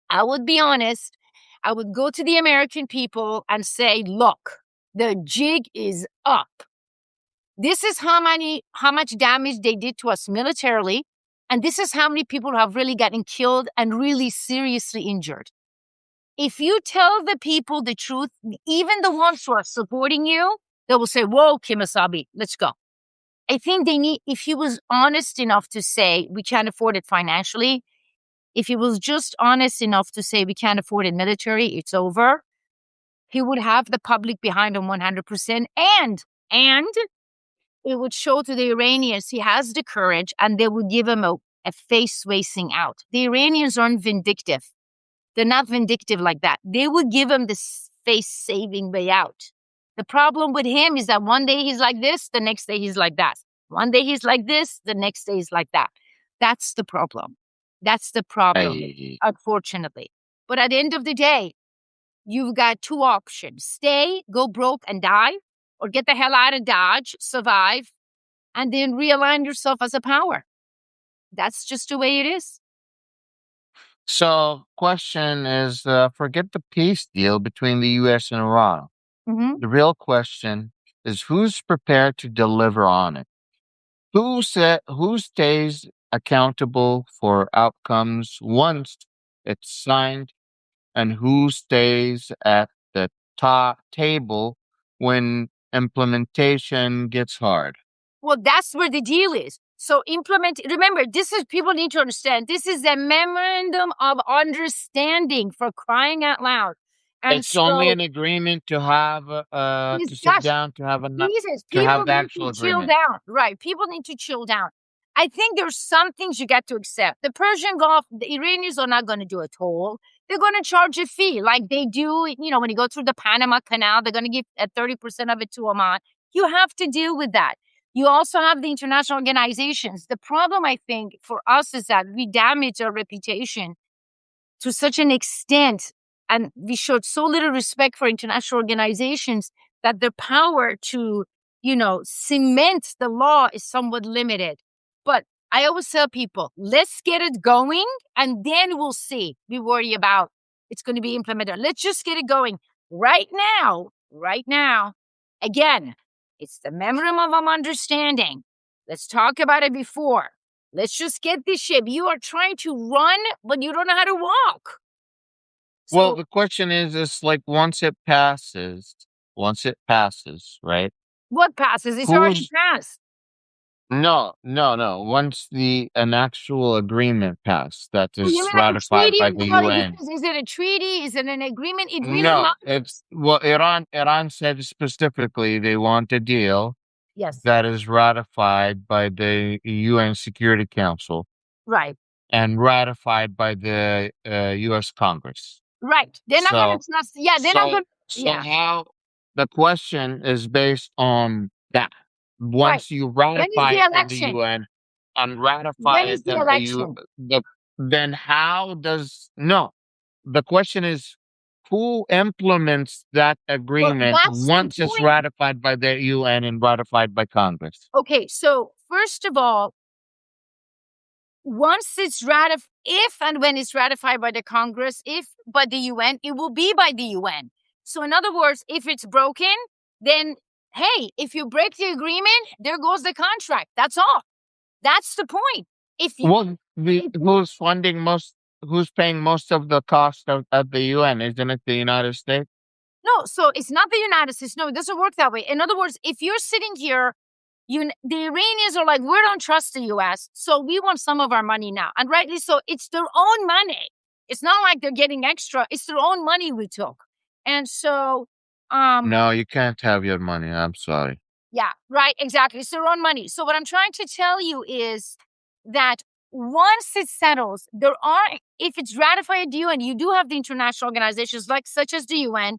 I would be honest. I would go to the American people and say, look, the jig is up. This is how much damage they did to us militarily. And this is how many people have really gotten killed and really seriously injured. If you tell the people the truth, even the ones who are supporting you, they will say, whoa, Kimasabi, let's go. I think they need, if he was honest enough to say we can't afford it financially, if he was just honest enough to say we can't afford it military, it's over, he would have the public behind him 100%. And it would show to the Iranians he has the courage, and they would give him a face wasting out. The Iranians aren't vindictive. They're not vindictive like that. They would give him this face saving way out. The problem with him is that one day he's like this, the next day he's like that. One day he's like this, the next day he's like that. That's the problem. That's the problem, I, unfortunately. But at the end of the day, you've got two options. Stay, go broke and die, or get the hell out of Dodge, survive, and then realign yourself as a power. That's just the way it is. so, question is, forget the peace deal between the U.S. and Iran. Mm-hmm. The real question is who's prepared to deliver on it? Who stays accountable for outcomes once it's signed, and who stays at the top table when implementation gets hard? Well, that's where the deal is. So remember, this is, people need to understand, this is a memorandum of understanding, for crying out loud. And It's only so an agreement to sit discussion. down Jesus, to people have the need actual to chill agreement. down. Right. People need to chill down. I think there's some things you got to accept. The Persian Gulf, the Iranians are not going to do a toll. They're going to charge a fee like they do, when you go through the Panama Canal, they're going to give 30% of it to Oman. You have to deal with that. You also have the international organizations. The problem, I think, for us is that we damage our reputation to such an extent, and we showed so little respect for international organizations that their power to, cement the law is somewhat limited. But I always tell people, let's get it going, and then we'll see. We worry about it's going to be implemented. Let's just get it going right now. Right now. Again, it's the memorandum of understanding. Let's talk about it before. Let's just get this ship. You are trying to run, but you don't know how to walk. Well, So the question is like once it passes, right? What passes? It's already Who's passed. no, no, no. Once an actual agreement passed that Oh, you is mean like a ratified treaty? by the Well, it UN. is. Is it a treaty? Is it an agreement? It really No, matters. it's well, Iran said specifically they want a deal Yes. that is ratified by the UN Security Council Right. and ratified by the US Congress. Right. They're not gonna So trust. Yeah, they're not so gonna. so Yeah. how the question is based on that. Right. Once you When is ratify the it in the election? UN and ratify When it is the in election? the then how does no the question is who implements that Well, agreement that's the once it's point. ratified by the UN and ratified by Congress? Okay, so first of all, once it's ratified, if and when it's ratified by the Congress, if by the UN, it will be by the UN. So, in other words, if it's broken, then hey, if you break the agreement, there goes the contract. That's all. That's the point. If you, Well, if who's paying most of the cost of the UN? Isn't it the United States? no, so it's not the United States. No, it doesn't work that way. In other words, if you're sitting here, the Iranians are like, we don't trust the US, so we want some of our money now. And rightly so, it's their own money. It's not like they're getting extra, it's their own money we took. And so, um, No, you can't have your money. I'm sorry. yeah, right, exactly. It's their own money. So what I'm trying to tell you is that once it settles, there are, if it's ratified at the UN, you do have the international organizations like such as the UN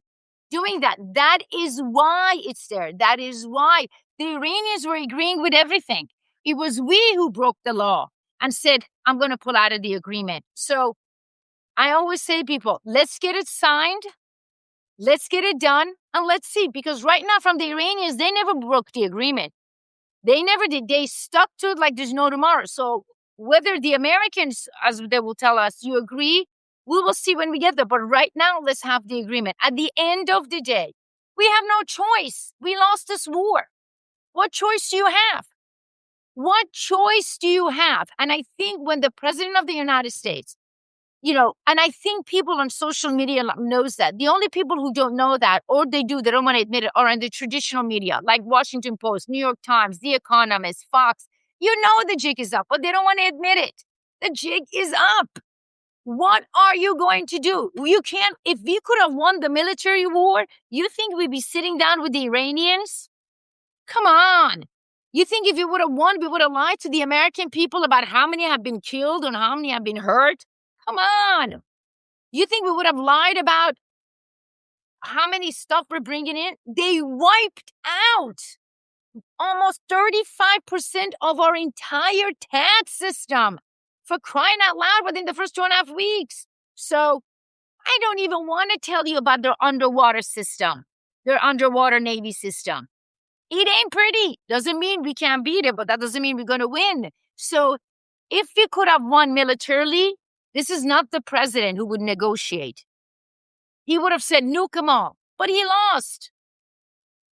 doing that. That is why it's there. That is why the Iranians were agreeing with everything. It was we who broke the law and said, I'm going to pull out of the agreement. So I always say, people, let's get it signed. Let's get it done and let's see. Because right now, from the Iranians, they never broke the agreement. They never did. They stuck to it like there's no tomorrow. So whether the Americans, as they will tell us, you agree, we will see when we get there. But right now, let's have the agreement. At the end of the day, we have no choice. We lost this war. What choice do you have? What choice do you have? And I think when the president of the United States, and I think people on social media knows that. The only people who don't know that, or they do, they don't want to admit it, are in the traditional media, like Washington Post, New York Times, The Economist, Fox. You know the jig is up, but they don't want to admit it. The jig is up. What are you going to do? You can't, if you could have won the military war, you think we'd be sitting down with the Iranians? Come on. You think if you would have won, we would have lied to the American people about how many have been killed and how many have been hurt? Come on. You think we would have lied about how many stuff we're bringing in? They wiped out almost 35% of our entire tax system, for crying out loud, within the first 2.5 weeks. So I don't even want to tell you about their underwater system, their underwater Navy system. It ain't pretty. Doesn't mean we can't beat it, but that doesn't mean we're going to win. So if we could have won militarily, this is not the president who would negotiate. He would have said, nuke them all, but he lost.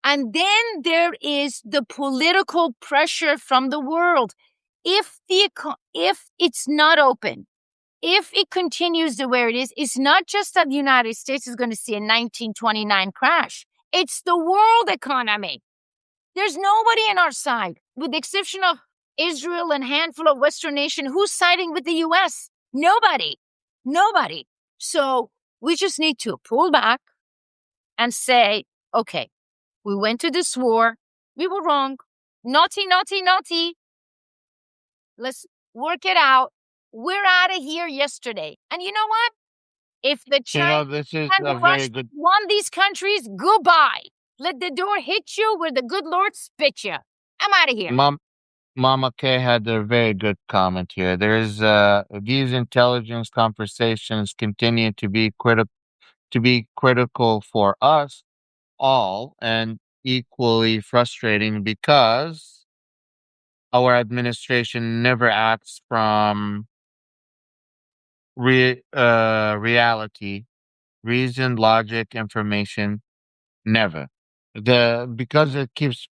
And then there is the political pressure from the world. If it's not open, if it continues the way it is, it's not just that the United States is going to see a 1929 crash. It's the world economy. There's nobody on our side, with the exception of Israel and a handful of Western nations. Who's siding with the U.S.? Nobody. Nobody. So we just need to pull back and say, okay, we went to this war. We were wrong. Naughty, naughty, naughty. Let's work it out. We're out of here yesterday. And you know what? If the Chinese This is and the a very Russians good won these countries, goodbye. Let the door hit you where the good Lord spit you. I'm out of here. mom. Mama K had a very good comment here. There's these intelligence conversations continue to be critical for us all and equally frustrating because our administration never acts from reality, reason, logic, information. Never. The because it keeps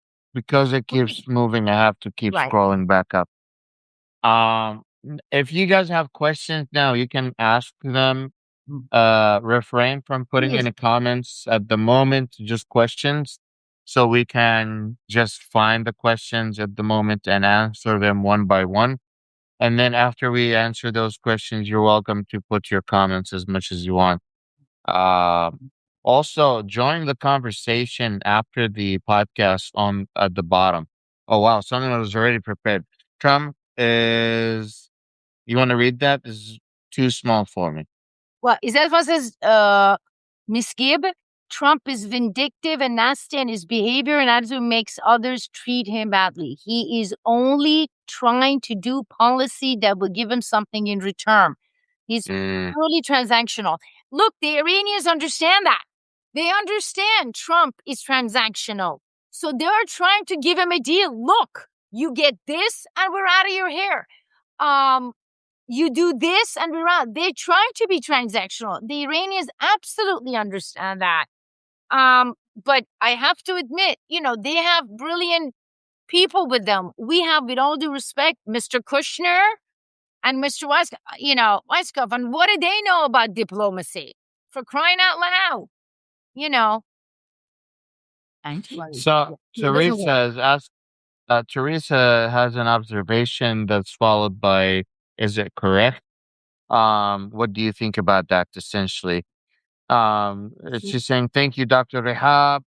moving. I have to keep Right. scrolling back up. If you guys have questions now, you can ask them. Refrain from putting Please. any comments at the moment. Just questions. so we can just find the questions at the moment and answer them one by one. And then after we answer those questions, you're welcome to put your comments as much as you want. Also, join the conversation after the podcast on at the bottom. Oh wow, someone was already prepared. Trump is. You want to read that? This is too small for me. Well, is that what says, Miss Gibb? Trump is vindictive and nasty, and his behavior and attitude makes others treat him badly. He is only trying to do policy that will give him something in return. He's Mm. purely transactional. Look, the Iranians understand that. They understand Trump is transactional. So they are trying to give him a deal. Look, you get this and we're out of your hair. You do this and we're out. They're trying to be transactional. The Iranians absolutely understand that. But I have to admit, they have brilliant people with them. We have, with all due respect, Mr. Kushner and Mr. Weisskopf. And what do they know about diplomacy? For crying out loud, you know. So Teresa has an observation that's followed by, is it correct? What do you think about that essentially? She's saying, thank you, Dr. Rehab.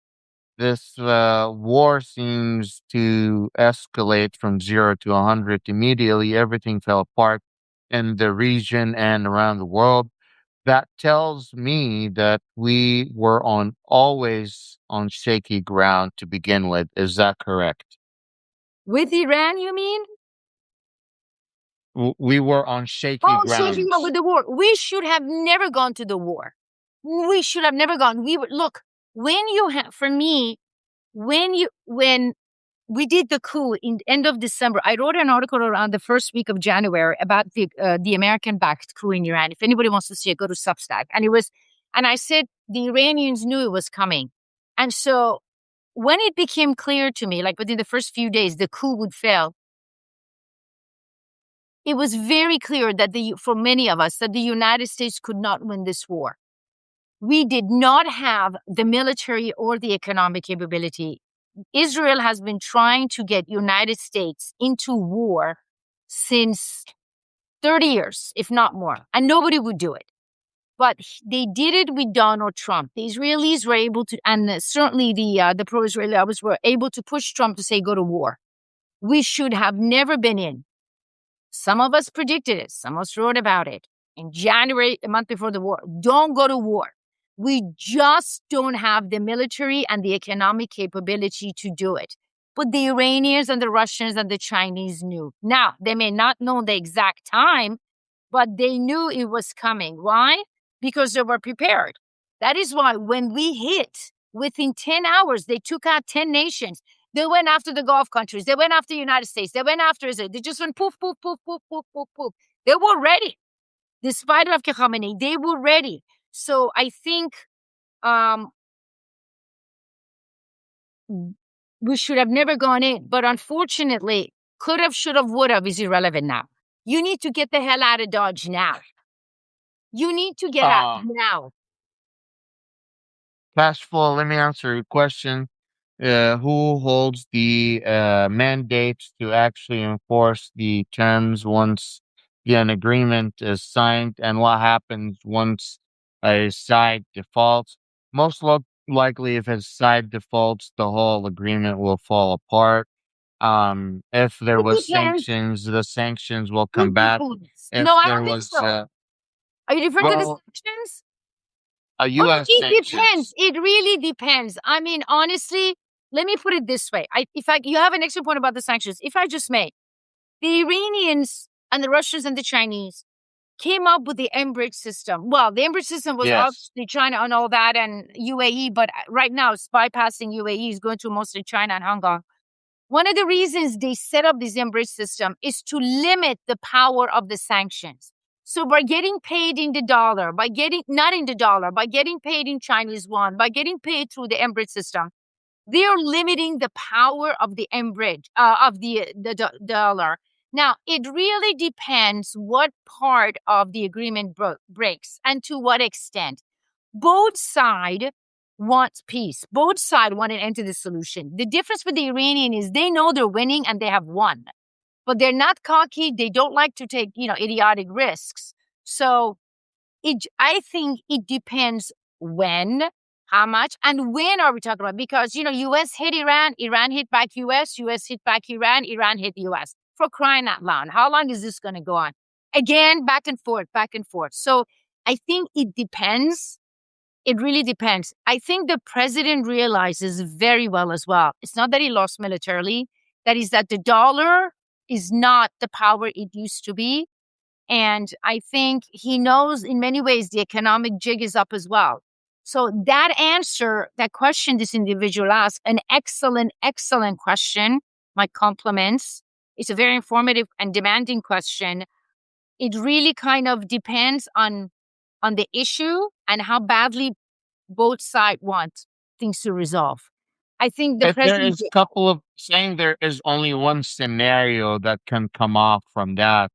This war seems to escalate from 0 to 100 immediately. Everything fell apart in the region and around the world. That tells me that we were always on shaky ground to begin with. Is that correct? With Iran, you mean? We were on shaky Oh, shaking up with grounds. the war. We should have never gone to the war. We should have never gone. Look, when you have, for me, when we did the coup in end of December, I wrote an article around the first week of January about the American-backed coup in Iran. If anybody wants to see it, go to Substack. And I said the Iranians knew it was coming. And so when it became clear to me, like within the first few days, the coup would fail, it was very clear that for many of us, that the United States could not win this war. We did not have the military or the economic capability. Israel has been trying to get United States into war since 30 years, if not more, and nobody would do it. But they did it with Donald Trump. The Israelis were able to, and certainly the pro-Israeli lobbies were able to push Trump to say, go to war. We should have never been in. Some of us predicted it. Some of us wrote about it in January, a month before the war. Don't go to war. We just don't have the military and the economic capability to do it. But the Iranians and the Russians and the Chinese knew. Now, they may not know the exact time, but they knew it was coming. Why? Because they were prepared. That is why when we hit, within 10 hours, they took out 10 nations. They went after the Gulf countries. They went after the United States. They went after Israel. They just went poof, poof, poof, poof, poof, poof, poof. They were ready. Despite of Khamenei, they were ready. So I think we should have never gone in. But unfortunately, could have, should have, would have is irrelevant now. You need to get the hell out of Dodge now. You need to get out now. Cash flow, let me answer your question. Who holds the mandates to actually enforce the terms once an agreement is signed, and what happens once a side defaults? Likely, if a side defaults, the whole agreement will fall apart. If there It was depends. sanctions, the sanctions will It come back. depends. If No, I there don't think was, so. Are you referring to the well, sanctions? Oh, U.S. it depends. sanctions. It really depends. I mean, honestly, let me put it this way. You have an extra point about the sanctions. If I just may, the Iranians and the Russians and the Chinese came up with the Enbridge system. Well, the Enbridge system was Yes. obviously China and all that and UAE, but right now it's bypassing UAE, is going to mostly China and Hong Kong. One of the reasons they set up this Enbridge system is to limit the power of the sanctions. So by getting paid in the dollar, by getting not in the dollar, by getting paid in Chinese yuan, by getting paid through the Enbridge system, they are limiting the power of the Enbridge of the dollar. Now, it really depends what part of the agreement breaks and to what extent. Both sides wants peace. Both sides want an end to the solution. The difference with the Iranian is they know they're winning and they have won, but they're not cocky. They don't like to take, idiotic risks. So I think it depends when, how much, and when are we talking about? Because, U.S. hit Iran, Iran hit back U.S. hit back Iran, Iran hit U.S. For crying out loud. How long is this going to go on? Again, back and forth, back and forth. So I think it depends. It really depends. I think the president realizes very well as well. It's not that he lost militarily. That is that the dollar is not the power it used to be. And I think he knows in many ways the economic jig is up as well. So that question this individual asked, an excellent, excellent question. My compliments. It's a very informative and demanding question. It really kind of depends on the issue and how badly both sides want things to resolve. I think the If there president, is couple of saying there is only one scenario that can come off from that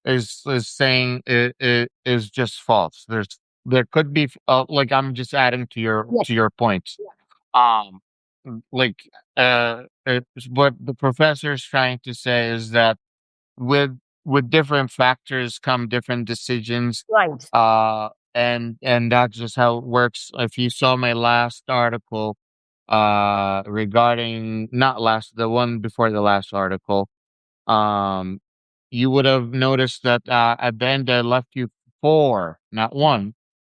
is saying it is just false. There could be like I'm just adding yes, to your points. Um, like what the professor is trying to say is that with different factors come different decisions, right. and that's just how it works. If you saw my last article regarding not last the one before the last article, um you would have noticed that at the end I left you four, not one,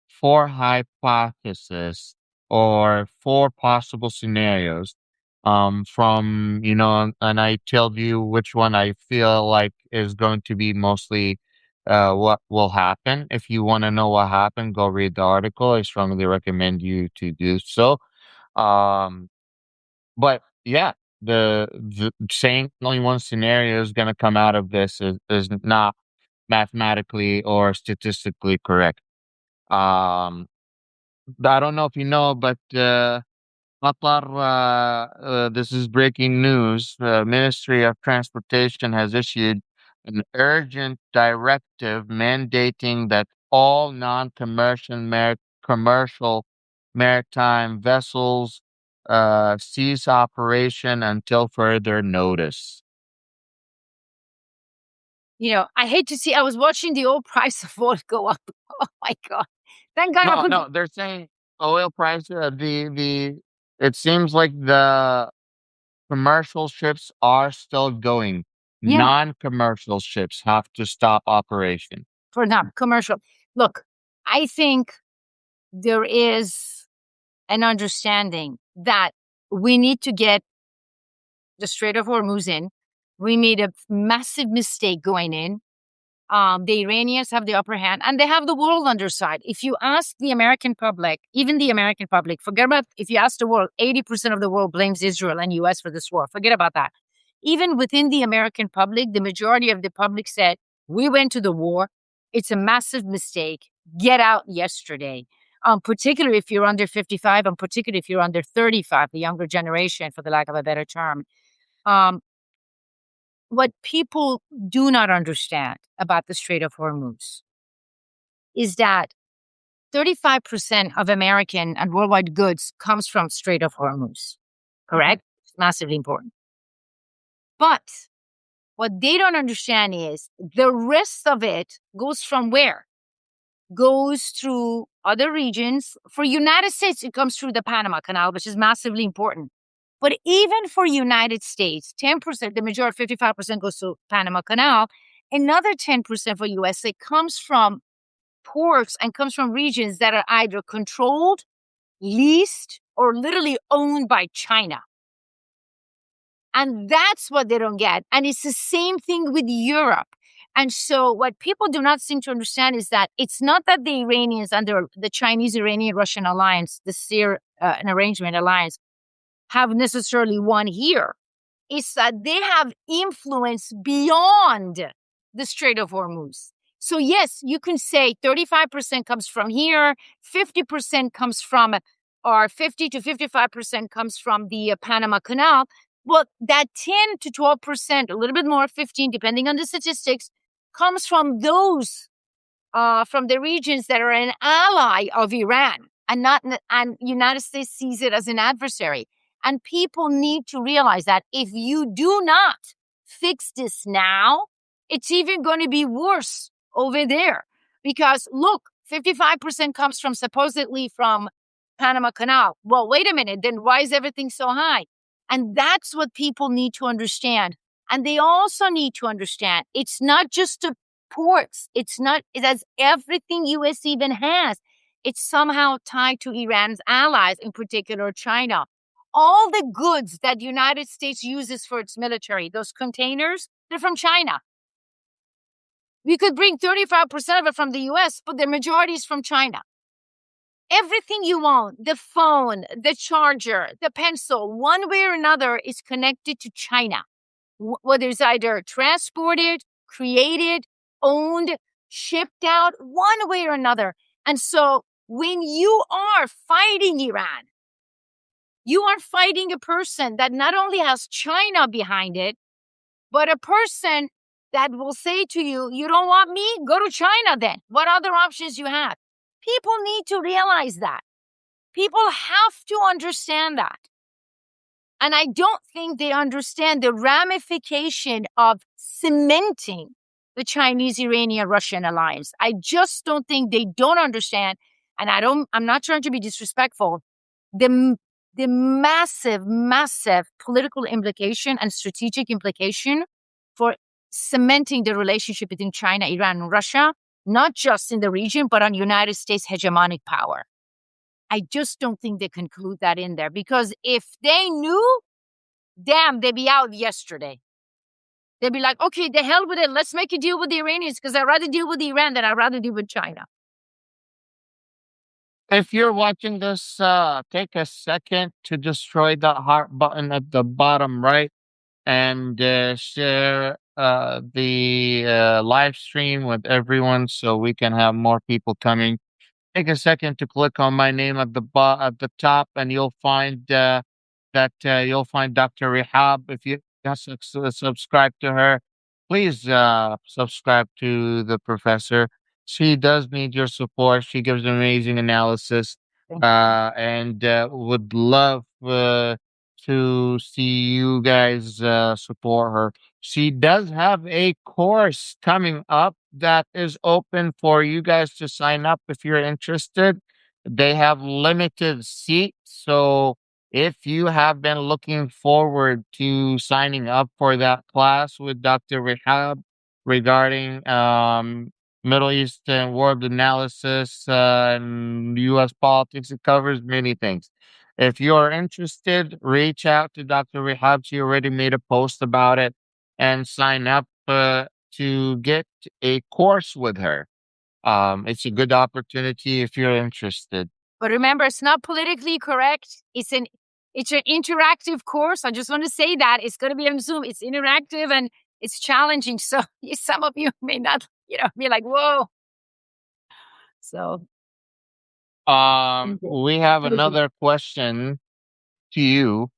four hypotheses or four possible scenarios. From and I told you which one I feel like is going to be mostly what will happen. If you want to know what happened, go read the article. I strongly recommend you to do so. Um, but yeah, the saying only one scenario is going to come out of this is not mathematically or statistically correct. Um, I don't know if you know, but Qatar, this is breaking news. The Ministry of Transportation has issued an urgent directive mandating that all non-commercial commercial maritime vessels cease operation until further notice. I hate to see, I was watching the oil price of oil go up. Oh my God. Thank God I No, put, no, they're saying oil price. The it seems like the commercial ships are still going. yeah, Non-commercial ships have to stop operation. for them, commercial. Look, I think there is an understanding that we need to get the Strait of Hormuz in. We made a massive mistake going in. The Iranians have the upper hand and they have the world on their side. If you ask the American public, even the American public, forget about if you ask the world, 80% of the world blames Israel and US for this war. Forget about that. Even within the American public, the majority of the public said, we went to the war. It's a massive mistake. Get out yesterday. Particularly if you're under 55 and particularly if you're under 35, the younger generation, for the lack of a better term. Um, what people do not understand about the Strait of Hormuz is that 35% of American and worldwide goods comes from Strait of Hormuz. Correct? It's massively important. But what they don't understand is the rest of it goes from where? Goes through other regions. For United States, it comes through the Panama Canal, which is massively important. But even for United States, 10%, the majority, 55% goes to Panama Canal. Another 10% for USA comes from ports and comes from regions that are either controlled, leased, or literally owned by China. And that's what they don't get. And it's the same thing with Europe. And so what people do not seem to understand is that it's not that the Iranians under the Chinese, Iranian, Russian alliance, the SEER, an arrangement alliance, have necessarily won here. It's that they have influence beyond the Strait of Hormuz. So yes, you can say 35% comes from here, 50% comes from, or 50 to 55% comes from the Panama Canal. Well, that 10 to 12%, a little bit more, 15, depending on the statistics, comes from those, from the regions that are an ally of Iran. and not and United States sees it as an adversary. And people need to realize that if you do not fix this now, it's even going to be worse over there. Because look, 55% comes from supposedly from Panama Canal. Well, wait a minute, then why is everything so high? And that's what people need to understand. And they also need to understand it's not just the ports. It's not, it has everything US even has. It's somehow tied to Iran's allies, in particular China. All the goods that United States uses for its military, those containers, they're from China. We could bring 35% of it from the US, but the majority is from China. Everything you own, the phone, the charger, the pencil, one way or another is connected to China. Whether it's either transported, created, owned, shipped out, one way or another. And so when you are fighting Iran, you are fighting a person that not only has China behind it, but a person that will say to you, you don't want me? Go to China then. What other options you have? People need to realize that. People have to understand that. And I don't think they understand the ramification of cementing the Chinese, Iranian, Russian alliance. I just don't think they don't understand. And I'm not trying to be disrespectful. The massive, massive political implication and strategic implication for cementing the relationship between China, Iran, and Russia, not just in the region, but on United States hegemonic power. I just don't think they conclude that in there, because if they knew, damn, they'd be out yesterday. They'd be like, okay, the hell with it. Let's make a deal with the Iranians, because I'd rather deal with Iran than I'd rather deal with China. If you're watching this, take a second to destroy that heart button at the bottom right and share the live stream with everyone so we can have more people coming. Take a second to click on my name at at the top, and you'll find that you'll find Dr. Rehab. If you have subscribe to her, please subscribe to the professor. She does need your support. She gives amazing analysis, and would love to see you guys support her. She does have a course coming up that is open for you guys to sign up if you're interested. They have limited seats, so if you have been looking forward to signing up for that class with Dr. Rehab regarding Middle Eastern world analysis and U.S. politics, it covers many things. If you're interested, reach out to Dr. Rehab. She already made a post about it, and sign up to get a course with her. It's a good opportunity if you're interested. But remember, it's not politically correct. It's an interactive course. I just want to say that it's going to be on Zoom. It's interactive and it's challenging. So some of you may not, be like, whoa. So we have another question to you.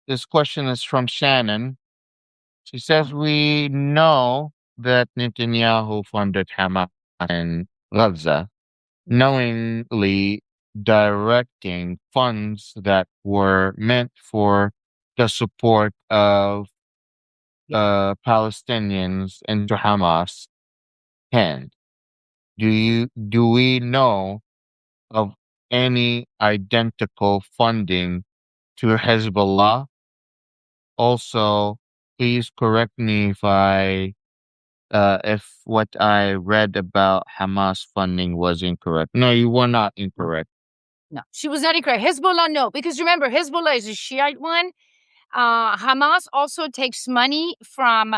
This question is from Shannon. She says, we know that Netanyahu funded Hamas in Gaza, knowingly directing funds that were meant for the support of Palestinians into Hamas hand. Do we know of any identical funding to Hezbollah? Also, please correct me if what I read about Hamas funding was incorrect. No, you were not incorrect. no, she was not incorrect. Hezbollah, no, because remember, Hezbollah is a Shiite one. Hamas also takes money from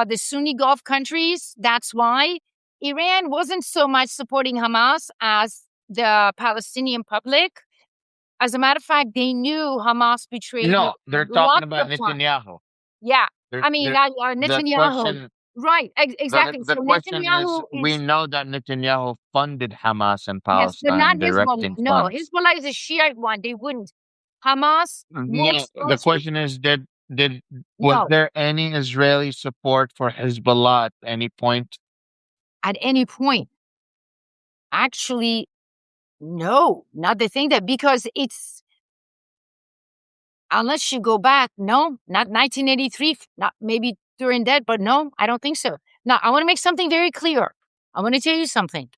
the Sunni Gulf countries. That's why Iran wasn't so much supporting Hamas as the Palestinian public. As a matter of fact, they knew Hamas betrayed. No, they're talking about Netanyahu. Yeah, They're, I mean, they're, the Netanyahu. question, Right, exactly. the So question is, Netanyahu we is, know that Netanyahu funded Hamas in yes, but not Palestine, Hezbollah. directing No, funds. Hezbollah is a Shiite one. They wouldn't. Hamas No, most the closely. question is, did was No, there any Israeli support for Hezbollah at any point? at any point. Actually, No, not the thing that because it's unless you go back, no, not 1983, not maybe during that, but no, I don't think so. Now, I want to make something very clear. I want to tell you something.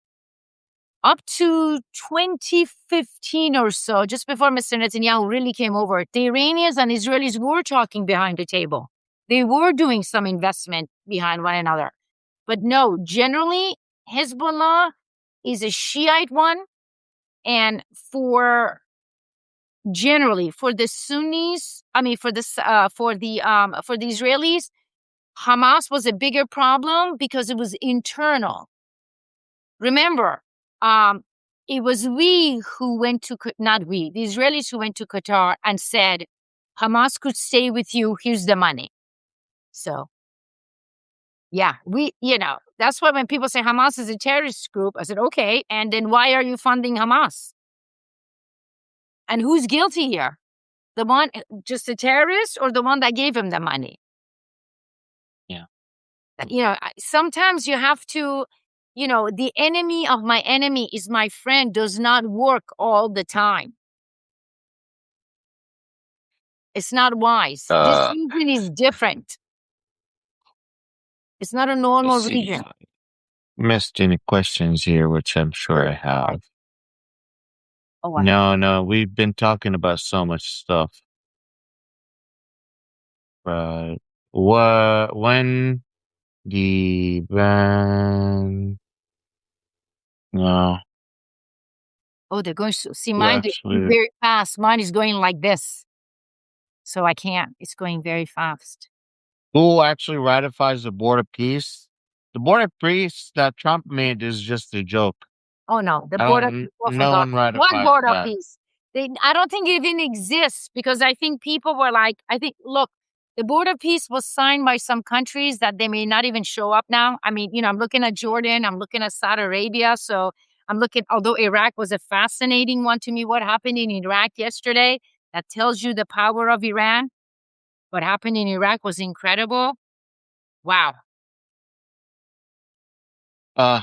Up to 2015 or so, just before Mr. Netanyahu really came over, the Iranians and Israelis were talking behind the table. They were doing some investment behind one another. But no, generally, Hezbollah is a Shiite one. And generally for the Sunnis, I mean for the Israelis, Hamas was a bigger problem because it was internal. Remember, it was we who went to not we, the Israelis who went to Qatar and said Hamas could stay with you. Here's the money. So yeah, that's why when people say Hamas is a terrorist group, I said okay, and then why are you funding Hamas? And who's guilty here? The one, just a terrorist, or the one that gave him the money? Yeah. Sometimes you have to, the enemy of my enemy is my friend does not work all the time. It's not wise. This region is different. It's not a normal let's see. region. Missed any questions here, which I'm sure I have. Oh, No, we've been talking about so much stuff. But when the ban? No, oh, they're going to see who mine is actually? very fast. Mine is going like this. So I can't. It's going very fast. Who actually ratifies the border peace? The border peace that Trump made is just a joke. Oh no, the border peace. Oh, No forgot. one What ratifies border that. peace? I don't think it even exists because I think people were like, look, the border peace was signed by some countries that they may not even show up now. I mean, I'm looking at Jordan, I'm looking at Saudi Arabia. So although Iraq was a fascinating one to me, what happened in Iraq yesterday, that tells you the power of Iran. What happened in Iraq was incredible. Wow. Uh,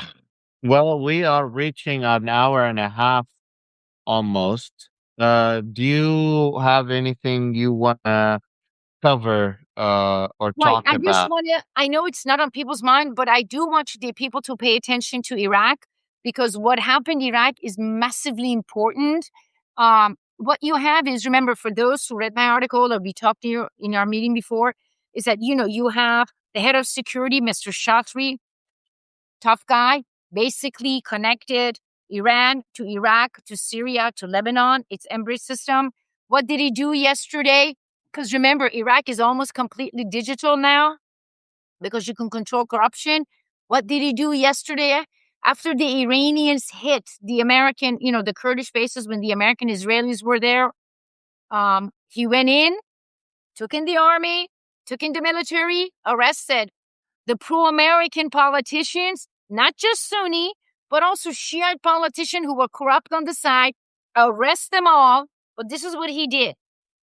well, we are reaching an hour and a half almost. Do you have anything you want to cover or Right. talk about? I know it's not on people's mind, but I do want the people to pay attention to Iraq because what happened in Iraq is massively important. What you have is, remember, for those who read my article or we talked to you in our meeting before, is that, you have the head of security, Mr. Shatri, tough guy, basically connected Iran to Iraq to Syria to Lebanon, its embrace system. What did he do yesterday? Because remember, Iraq is almost completely digital now because you can control corruption. What did he do yesterday? After the Iranians hit the American, the Kurdish bases when the American Israelis were there, he went in, took in the army, took in the military, arrested the pro-American politicians, not just Sunni, but also Shiite politicians who were corrupt on the side, arrest them all. But this is what he did.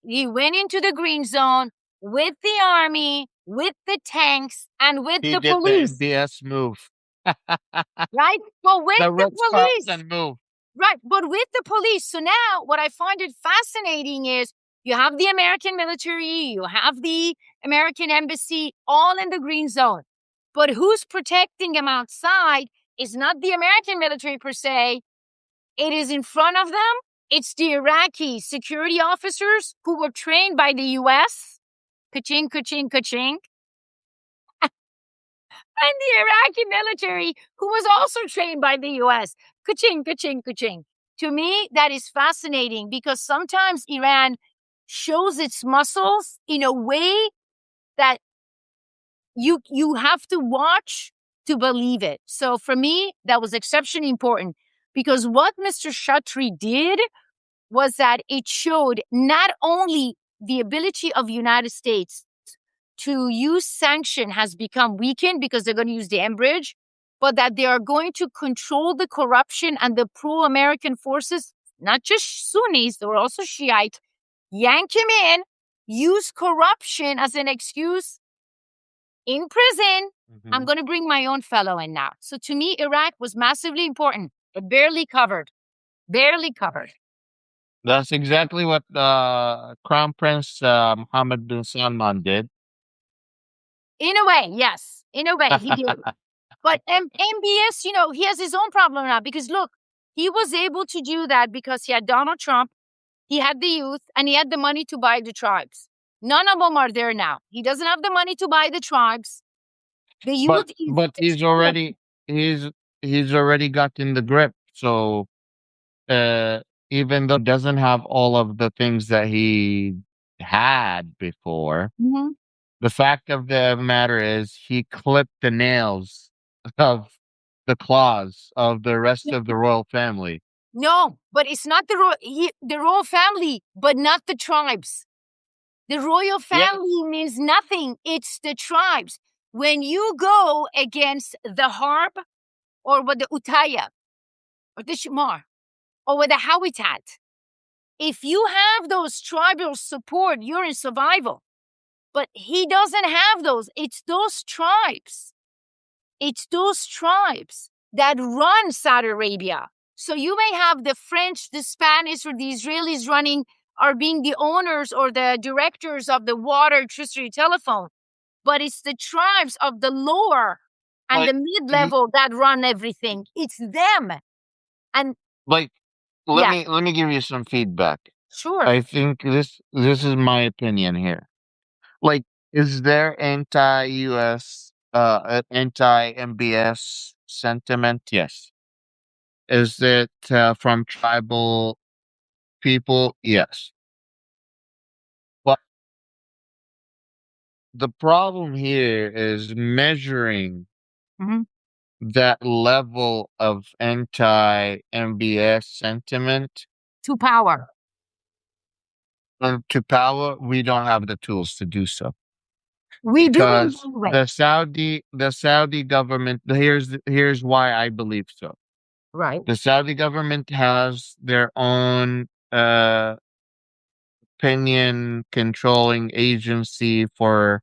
He went into the green zone with the army, with the tanks, and with He the did the police, MBS move. right? But with The the Ritz police, Carlton move. right? But with the police. So now what I find it fascinating is you have the American military, you have the American embassy, all in the green zone. But who's protecting them outside is not the American military per se. It is in front of them. It's the Iraqi security officers who were trained by the U.S. Ka-ching, ka-ching, ka-ching. And the Iraqi military who was also trained by the U.S. Ka-ching, ka-ching, ka-ching. To me, that is fascinating because sometimes Iran shows its muscles in a way that you have to watch to believe it. So for me, that was exceptionally important because what Mr. Shatri did was that it showed not only the ability of United States to use sanction has become weakened because they're going to use the Enbridge, but that they are going to control the corruption and the pro-American forces, not just Sunnis, they were also Shiite, yank him in, use corruption as an excuse in prison. I'm going to bring my own fellow in now. So to me, Iraq was massively important, but barely covered. Barely covered. That's exactly what Crown Prince Mohammed bin Salman did. In a way, yes. In a way, he did. But MBS, he has his own problem now because look, he was able to do that because he had Donald Trump, he had the youth, and he had the money to buy the tribes. None of them are there now. He doesn't have the money to buy the tribes. The but youth is but he's already gotten the grip. So uh, even though he doesn't have all of the things that he had before, Mhm. the fact of the matter is he clipped the nails of the claws of the rest of the royal family. No, but it's not the royal family, but not the tribes. The royal Yeah, family means nothing. It's the tribes. When you go against the Harb or with the Utaya or the Shamar or with the Habitat, if you have those tribal support, you're in survival. But he doesn't have those. It's those tribes. It's those tribes that run Saudi Arabia. So you may have the French, the Spanish, or the Israelis running or being the owners or the directors of the water, electricity, telephone, but it's the tribes of the lower and the like mid he, level that run everything. It's them. And like yeah, let me give you some feedback. sure. I think this is my opinion here. Like, is there anti-US, anti-MBS sentiment? Yes. Is it from tribal people? Yes. But the problem here is measuring Mhm. that level of anti-MBS sentiment To power. to power. We don't have the tools to do so We do in because one way. The Saudi government. Here's why I believe so. Right. The Saudi government has their own opinion controlling agency for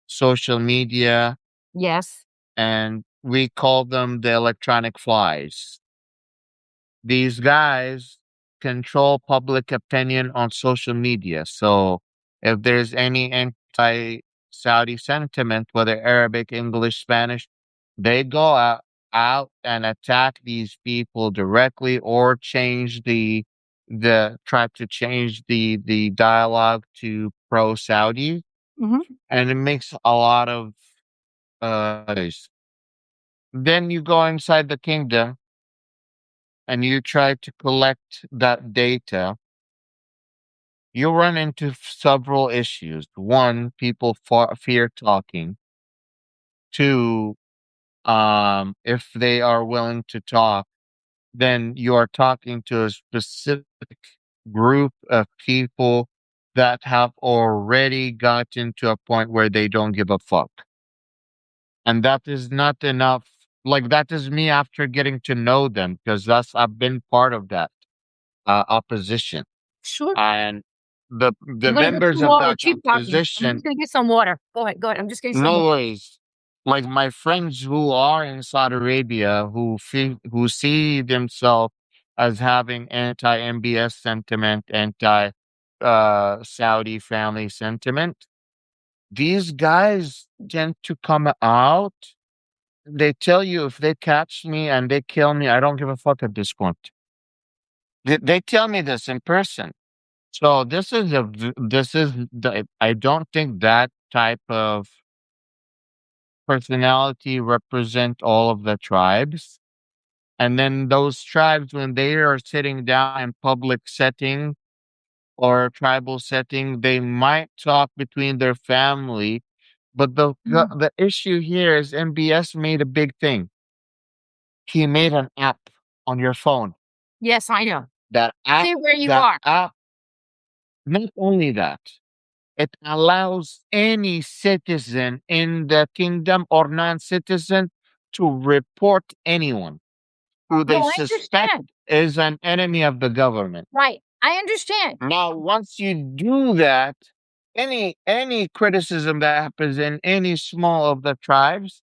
social media, Yes. and we call them the electronic flies. These guys control public opinion on social media. So if there's any anti Saudi sentiment, whether Arabic, English, Spanish, they go out and attack these people directly or change the try to change the dialogue to pro Saudi, Mhm. and it makes a lot of noise. Then you go inside the kingdom and you try to collect that data, you run into several issues. One, people fear talking. Two, if they are willing to talk, then you are talking to a specific group of people that have already gotten to a point where they don't give a fuck. And that is not enough. Like, that is me after getting to know them, because I've been part of that opposition. Sure. And the I'm gonna get members some of water. that Keep talking. I'm just opposition, gonna get some water. Go ahead. Go ahead. I'm just getting some no water. worries. Like my friends who are in Saudi Arabia, who see themselves as having anti MBS sentiment, anti Saudi family sentiment, these guys tend to come out. They tell you, if they catch me and they kill me, I don't give a fuck at this point. They tell me this in person. So I don't think that type of personality represent all of the tribes. And then those tribes, when they are sitting down in public setting or tribal setting, they might talk between their family. But Mhm. the issue here is MBS made a big thing. He made an app on your phone. Yes, I know. That app, See where you that are. app, not only that, it allows any citizen in the kingdom or non-citizen to report anyone who they No, I suspect understand. is an enemy of the government. Right. I understand. Now, once you do that, any criticism that happens in any small of the tribes,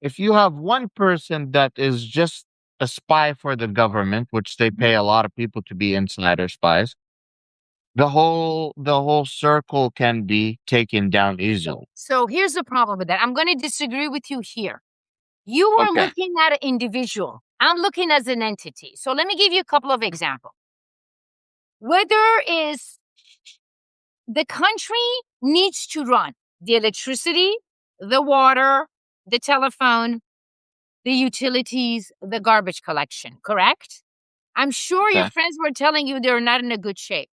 if you have one person that is just a spy for the government, which they pay a lot of people to be insider spies, the whole circle can be taken down easily. So here's the problem with that. I'm going to disagree with you here. You are Okay. looking at an individual. I'm looking as an entity. So let me give you a couple of examples. Whether is the country needs to run the electricity, the water, the telephone, the utilities, the garbage collection, correct? I'm sure your Okay. friends were telling you they're not in a good shape.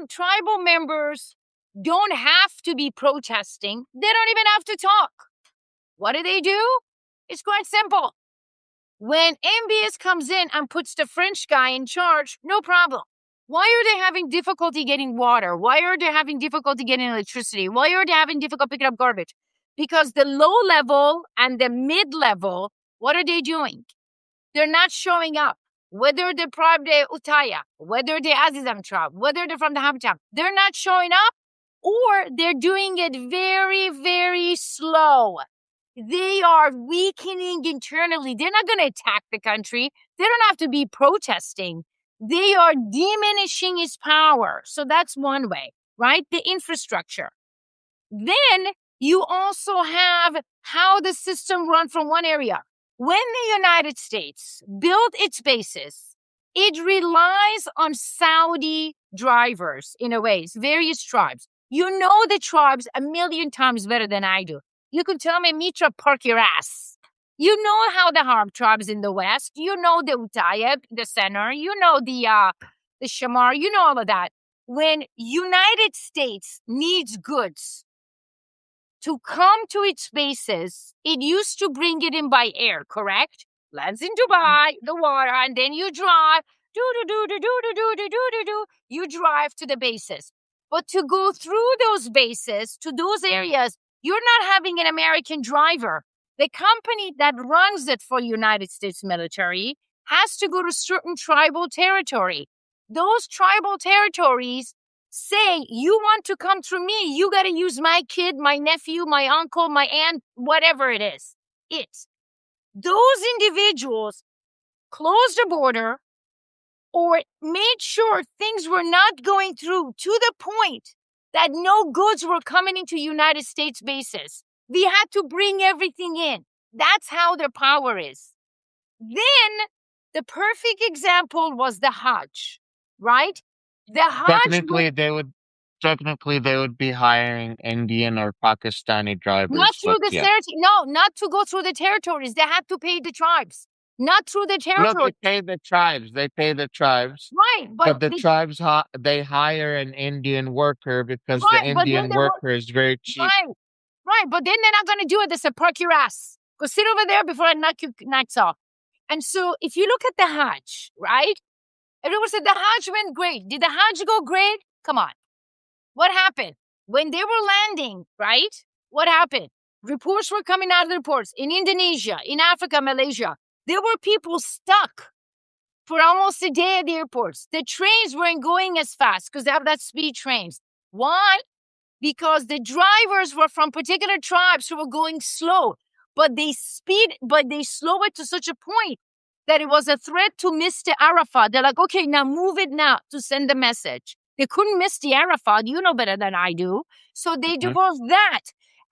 Tribal members don't have to be protesting. They don't even have to talk. What do? It's quite simple. When MBS comes in and puts the French guy in charge, no problem. Why are they having difficulty getting water? Why are they having difficulty getting electricity? Why are they having difficulty picking up garbage? Because the low level and the mid level, what are they doing? They're not showing up. Whether they're from the Utaya, whether they're Azizam tribe, whether they're from the Habitat, they're not showing up or they're doing it very, very slow. They are weakening internally. They're not going to attack the country. They don't have to be protesting. They are diminishing its power. So that's one way, right? The infrastructure. Then you also have how the system run from one area. When the United States built its bases, it relies on Saudi drivers in a way, various tribes. You know the tribes a million times better than I do. You can tell me, Mitra, park your ass. You know how the Harb tribes in the West. You know the Utayeb, the center. You know the Shamar. You know all of that. When United States needs goods to come to its bases, it used to bring it in by air, correct? Lands in Dubai, the water, and then you drive, you drive to the bases. But to go through those bases, to those areas, you're not having an American driver. The company that runs it for United States military has to go to certain tribal territory. Those tribal territories say you want to come through me, you got to use my kid, my nephew, my uncle, my aunt, whatever it is. It's those individuals closed the border or made sure things were not going through to the point that no goods were coming into United States bases. We had to bring everything in. That's how their power is. Then the perfect example was the Hajj, right? The Hajj was Technically they would be hiring Indian or Pakistani not drivers, through but the yeah. territory. No, not to go through the territories. They had to pay the tribes. Not through the No, they territories. pay the tribes. They pay the tribes, Right, but but the tribes they hire an Indian worker because the right, but then Indian they were worker is very cheap. right, right, but then they're not gonna do it. They said, park your ass. Go sit over there before I knock your nights off. And so if you look at the Hajj, right? Everyone said the Hajj went great. Did the Hajj go great? Come on. What happened? When they were landing, right? What happened? Reports were coming out of the reports in Indonesia, in Africa, Malaysia. There were people stuck for almost a day at the airports. The trains weren't going as fast because they have that speed trains. Why? Because the drivers were from particular tribes who were going slow, but they slow it to such a point that it was a threat to miss the Arafat. They're like, okay, now move it now to send the message. They couldn't miss the Arafat. You know better than I do. So they do Mhm. both that.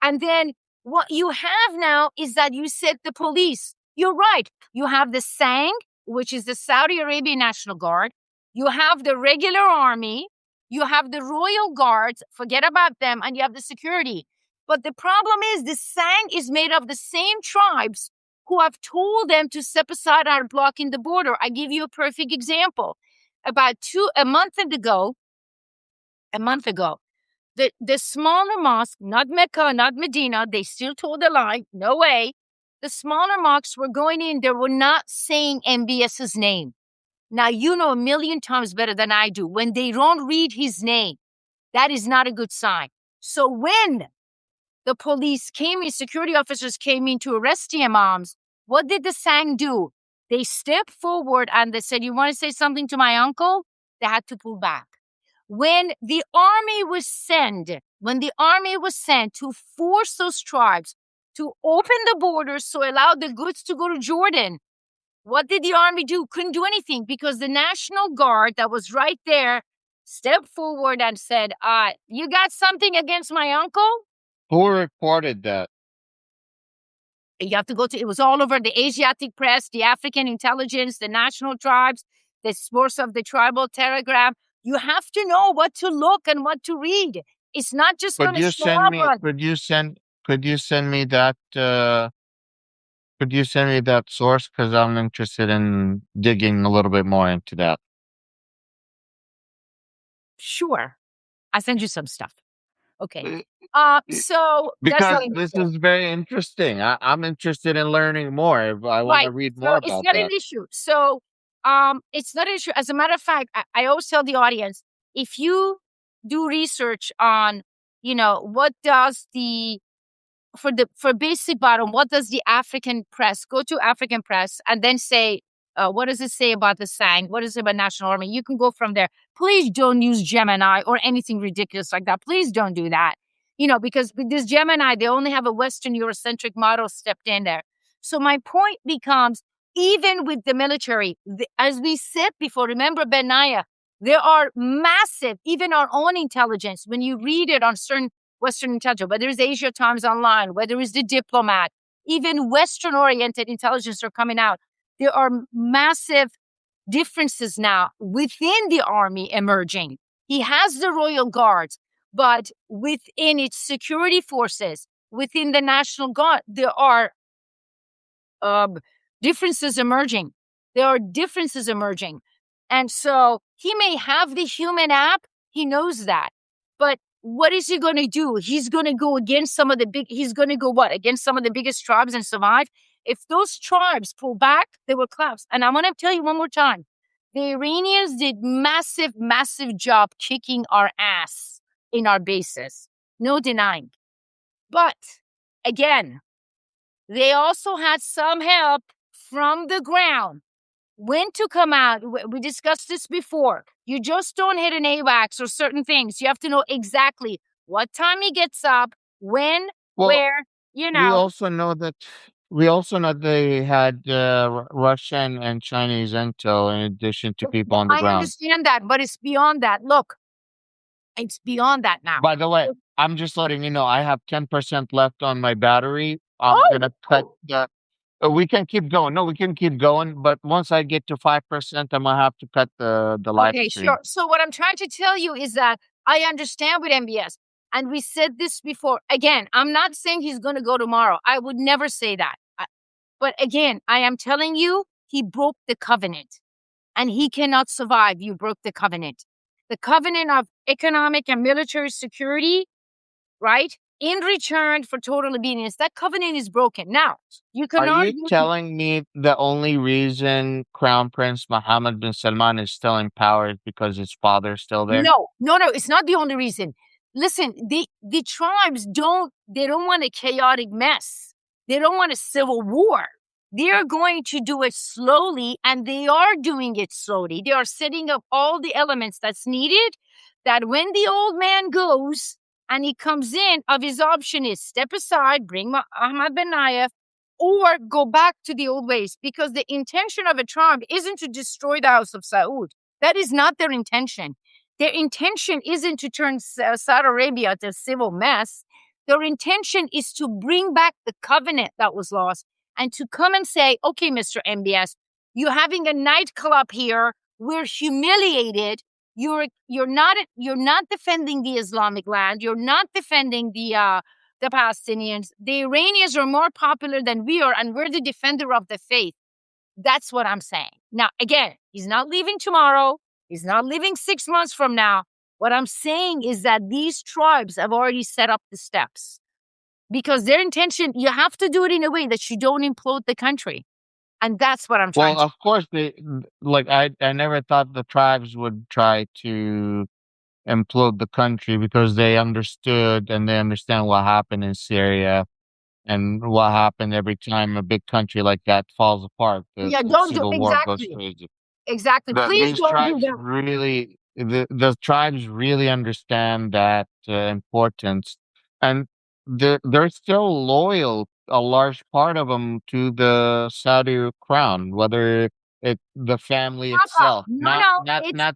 And then what you have now is that you said the police. You're right. You have the SANG, which is the Saudi Arabian National Guard. You have the regular army. You have the royal guards, forget about them, and you have the security. But the problem is the Sang is made of the same tribes who have told them to step aside and are blocking the border. I give you a perfect example. About a month ago, the smaller mosque, not Mecca, not Medina, they still told a lie, no way. The smaller mosques were going in, they were not saying MBS's name. Now, you know a million times better than I do. When they don't read his name, that is not a good sign. So when the police came in, security officers came in to arrest the imams, what did the Sang do? They stepped forward and they said, you want to say something to my uncle? They had to pull back. When the army was sent to force those tribes to open the borders to allow the goods to go to Jordan, What did the army do? Couldn't do anything because the National Guard that was right there stepped forward and said, you got something against my uncle? Who reported that? You have to go to, it was all over the Asiatic press, the African intelligence, the national tribes, the source of the tribal telegram. You have to know what to look and what to read. It's not just going Could to you show send up me? on. Could you send me that? Could you send me that source? Because I'm interested in digging a little bit more into that. Sure. I send you some stuff. Okay. Uh, So that's not Because an this issue. is very interesting. I'm interested in learning more. I want to Right. read So more it's about not an that. issue. So it's not an issue. As a matter of fact, I always tell the audience, if you do research on, what does the for basic bottom, what does the African press go to African press and then say, what does it say about the Sang? What is it about National Army? You can go from there. Please don't use Gemini or anything ridiculous like that. Please don't do that. Because with this Gemini, they only have a Western Eurocentric model stepped in there. So my point becomes, even with the military, as we said before, remember Benaya, there are massive, even our own intelligence, when you read it on certain Western intelligence, whether it's Asia Times Online, whether it's the Diplomat, even Western-oriented intelligence are coming out. There are massive differences now within the army emerging. He has the Royal Guards, but within its security forces, within the National Guard, there are um, differences emerging. There are differences emerging. And so he may have the human app. He knows that. But what is he going to do? He's going to go against he's going to go what? Against some of the biggest tribes and survive? If those tribes pull back, they will collapse. And I want to tell you one more time. The Iranians did massive, massive job kicking our ass in our bases. No denying. But again, they also had some help from the ground. When to come out, we discussed this before. You just don't hit an AWACS or certain things. You have to know exactly what time he gets up, when, Well, where, you we know. also know that they had Russian and Chinese intel in addition to people on the I ground. understand that, but it's beyond that. Look, it's beyond that now. By the way, I'm just letting you know I have 10% left on my battery. I'm Oh, gonna cut the. We can keep going. No, we can keep going, but once I get to 5%, I'm gonna have to cut the live okay, stream. sure. So what I'm trying to tell you is that I understand with MBS, and we said this before. Again, I'm not saying he's going to go tomorrow. I would never say that. But again, I am telling you, he broke the covenant, and he cannot survive. You broke the covenant. The covenant of economic and military security, right? In return for total obedience, that covenant is broken. Now, you Are can you argue. telling me the only reason Crown Prince Mohammed bin Salman is still in power is because his father's still there? No, no, no. It's not the only reason. Listen, the tribes don't want a chaotic mess. They don't want a civil war. They're going to do it slowly, and they are doing it slowly. They are setting up all the elements that's needed. That when the old man goes and he comes in, of his option is step aside, bring Ahmad Ben Nayef, or go back to the old ways. Because the intention of a tribe isn't to destroy the House of Saud. That is not their intention. Their intention isn't to turn Saudi Arabia to a civil mess. Their intention is to bring back the covenant that was lost and to come and say, okay, Mr. MBS, you're having a nightclub here. We're humiliated. You're not defending the Islamic land. You're not defending the Palestinians. The Iranians are more popular than we are, and we're the defender of the faith. That's what I'm saying. Now, again, he's not leaving tomorrow. He's not leaving 6 months from now. What I'm saying is that these tribes have already set up the steps because their intention, you have to do it in a way that you don't implode the country. And that's what I'm trying Well, to. of course I never thought the tribes would try to implode the country because they understood and they understand what happened in Syria and what happened every time a big country like that falls apart. Yeah, The don't do civil war goes exactly. crazy. Exactly. Please These don't do tribes that. really, the tribes really understand that importance, and they're still loyal a large part of them to the Saudi crown, whether the family Pop up. itself, No, not no, not it's not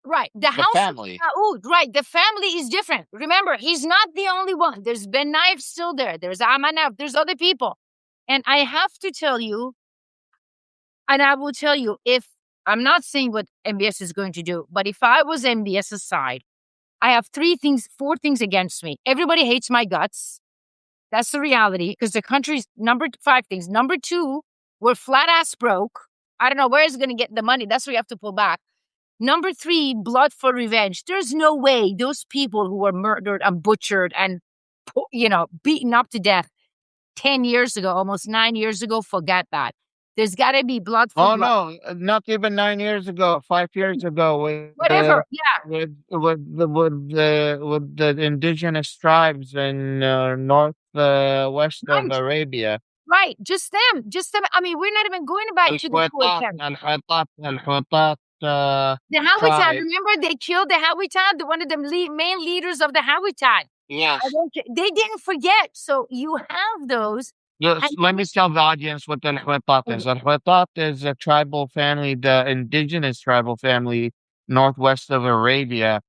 right. The the house of family. Saud, right. The family is different. Remember, he's not the only one. There's Ben Naif still there. There's Amanaf. There's other people. And I have to tell you, and I will tell you, if I'm not saying what MBS is going to do, but if I was MBS's side, I have four things against me. Everybody hates my guts. That's the reality because the country's five things. Number two, we're flat ass broke. I don't know where it's going to get the money. That's where you have to pull back. Number three, blood for revenge. There's no way those people who were murdered and butchered and, beaten up to death 10 years ago, almost 9 years ago, forget that. There's got to be blood for Oh blood. no, not even 9 years ago, 5 years ago, Whatever. Yeah. with the indigenous tribes in north west of Right. Arabia. Right. Just them. Just them. I mean, we're not even going back to the Khoisan. الحويطات The Hawitan. tribe. Remember, they killed the Hawitan, one of the main leaders of the Hawitan. Yes. They didn't forget. So you have those. Yes, And let me tell the audience what the Al is. Al is a tribal family, the indigenous tribal family northwest of Arabia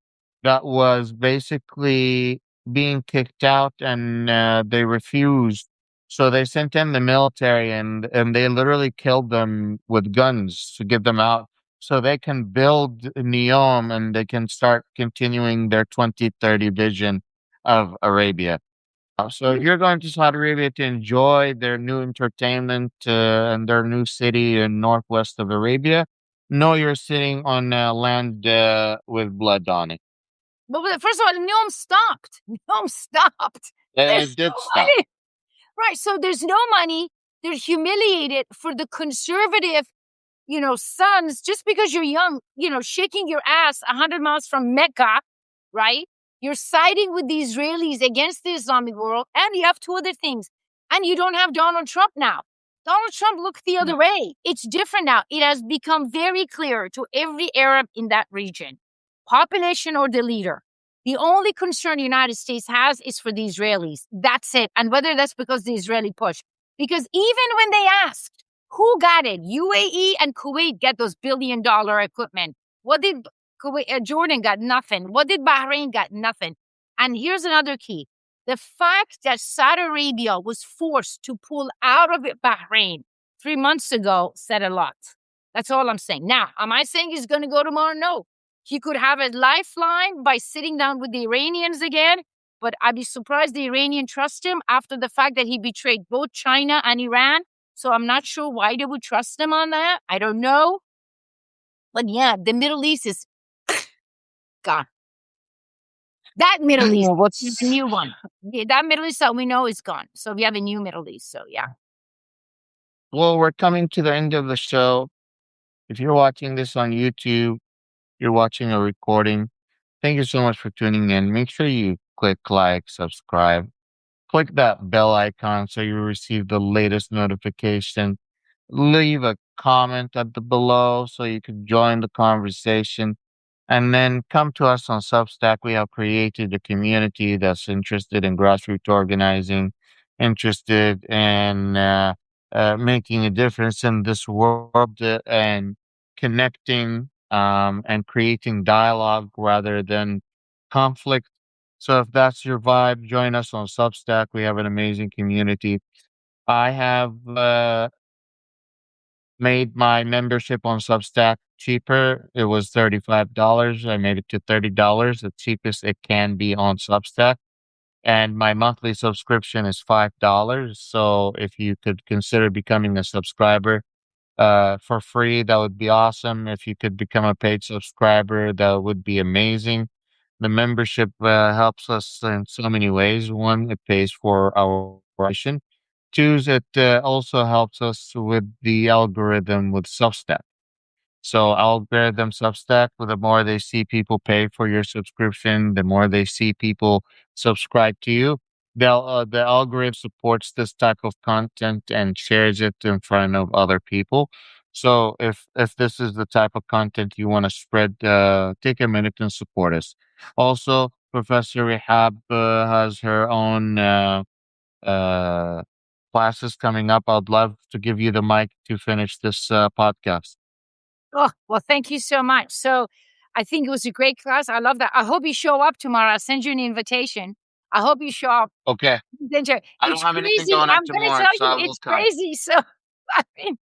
that was basically being kicked out and they refused. So they sent in the military and they literally killed them with guns to get them out so they can build Neom and they can start continuing their 2030 vision of Arabia. So if you're going to Saudi Arabia to enjoy their new entertainment and their new city in northwest of Arabia, know you're sitting on land with blood on it. but first of all, Neom stopped. Neom stopped. And There's it no did stop. money. Right. So there's no money. They're humiliated for the conservative, sons, just because you're young, shaking your ass 100 miles from Mecca, right? You're siding with the Israelis against the Islamic world, and you have two other things. And you don't have Donald Trump now. Donald Trump looked the other way. It's different now. It has become very clear to every Arab in that region, population or the leader. The only concern the United States has is for the Israelis. That's it. And whether that's because the Israeli push. Because even when they asked, who got it? UAE and Kuwait get those billion-dollar equipment. What did Jordan got? Nothing. What did Bahrain got? Nothing. And here's another key. The fact that Saudi Arabia was forced to pull out of it Bahrain 3 months ago said a lot. That's all I'm saying. Now, am I saying he's going to go tomorrow? No. He could have a lifeline by sitting down with the Iranians again, but I'd be surprised the Iranian trust him after the fact that he betrayed both China and Iran. So I'm not sure why they would trust him on that. I don't know. But yeah, the Middle East is gone. That Middle East Well, is a new one. Yeah, that Middle East that we know is gone. So we have a new Middle East. So yeah. we're coming to the end of the show. If you're watching this on YouTube, you're watching a recording. Thank you so much for tuning in. Make sure you click like, subscribe, click that bell icon so you receive the latest notification. Leave a comment at the below so you can join the conversation. And then come to us on Substack. We have created a community that's interested in grassroots organizing, interested in making a difference in this world and connecting and creating dialogue rather than conflict. So if that's your vibe, join us on Substack. We have an amazing community. I have made my membership on Substack cheaper. It was $35. I made it to $30, the cheapest it can be on Substack. And my monthly subscription is $5. So if you could consider becoming a subscriber for free, that would be awesome. If you could become a paid subscriber, that would be amazing. The membership helps us in so many ways. One, it pays for our operation. Two, it also helps us with the algorithm with Substack. So algorithm Substack, the more they see people pay for your subscription, the more they see people subscribe to you. The algorithm supports this type of content and shares it in front of other people. So if this is the type of content you want to spread, take a minute and support us. Also, Professor Rehab has her own uh, classes coming up. I'd love to give you the mic to finish this podcast. Oh, well, thank you so much. So I think it was a great class. I love that. I hope you show up tomorrow. I'll send you an invitation. I hope you show up. Okay. I don't It's have anything crazy. going on I'm gonna tomorrow, tell so you, I will it's come. crazy. So I mean,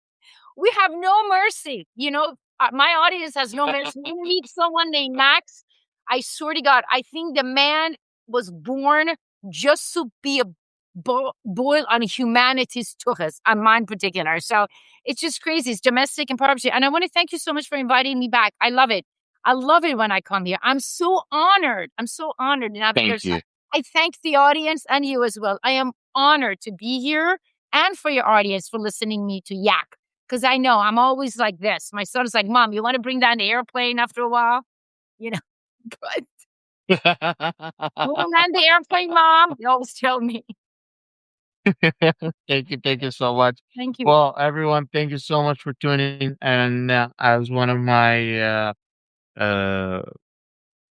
we have no mercy. You know, my audience has no mercy. You meet someone named Max. I swear to God, I think the man was born just to be a boil on humanity's tuchus, on mine particular. So it's just crazy. It's domestic and partnership. And I want to thank you so much for inviting me back. I love it. I love it when I come here. I'm so honored. I'm so honored. And Thank you. I thank the audience and you as well. I am honored to be here and for your audience for listening me to yak. Because I know I'm always like this. My son's like, Mom, you want to bring down the airplane after a while? You know, but we'll land the airplane, Mom. You always tell me. Thank you so much. Thank you. Well, everyone, thank you so much for tuning in. And as one of my uh,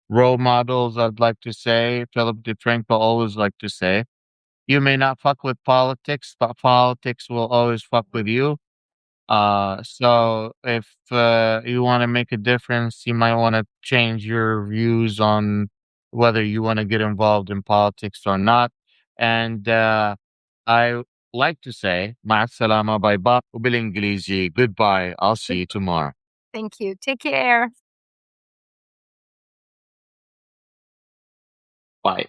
role models, I'd like to say, Philip DeFranco always like to say, you may not fuck with politics, but politics will always fuck with you. So if you want to make a difference, you might want to change your views on whether you want to get involved in politics or not. And I like to say, مع السلامة, bye bye, وبالإنجليزي, goodbye. I'll see you tomorrow. Thank you. Take care. Bye.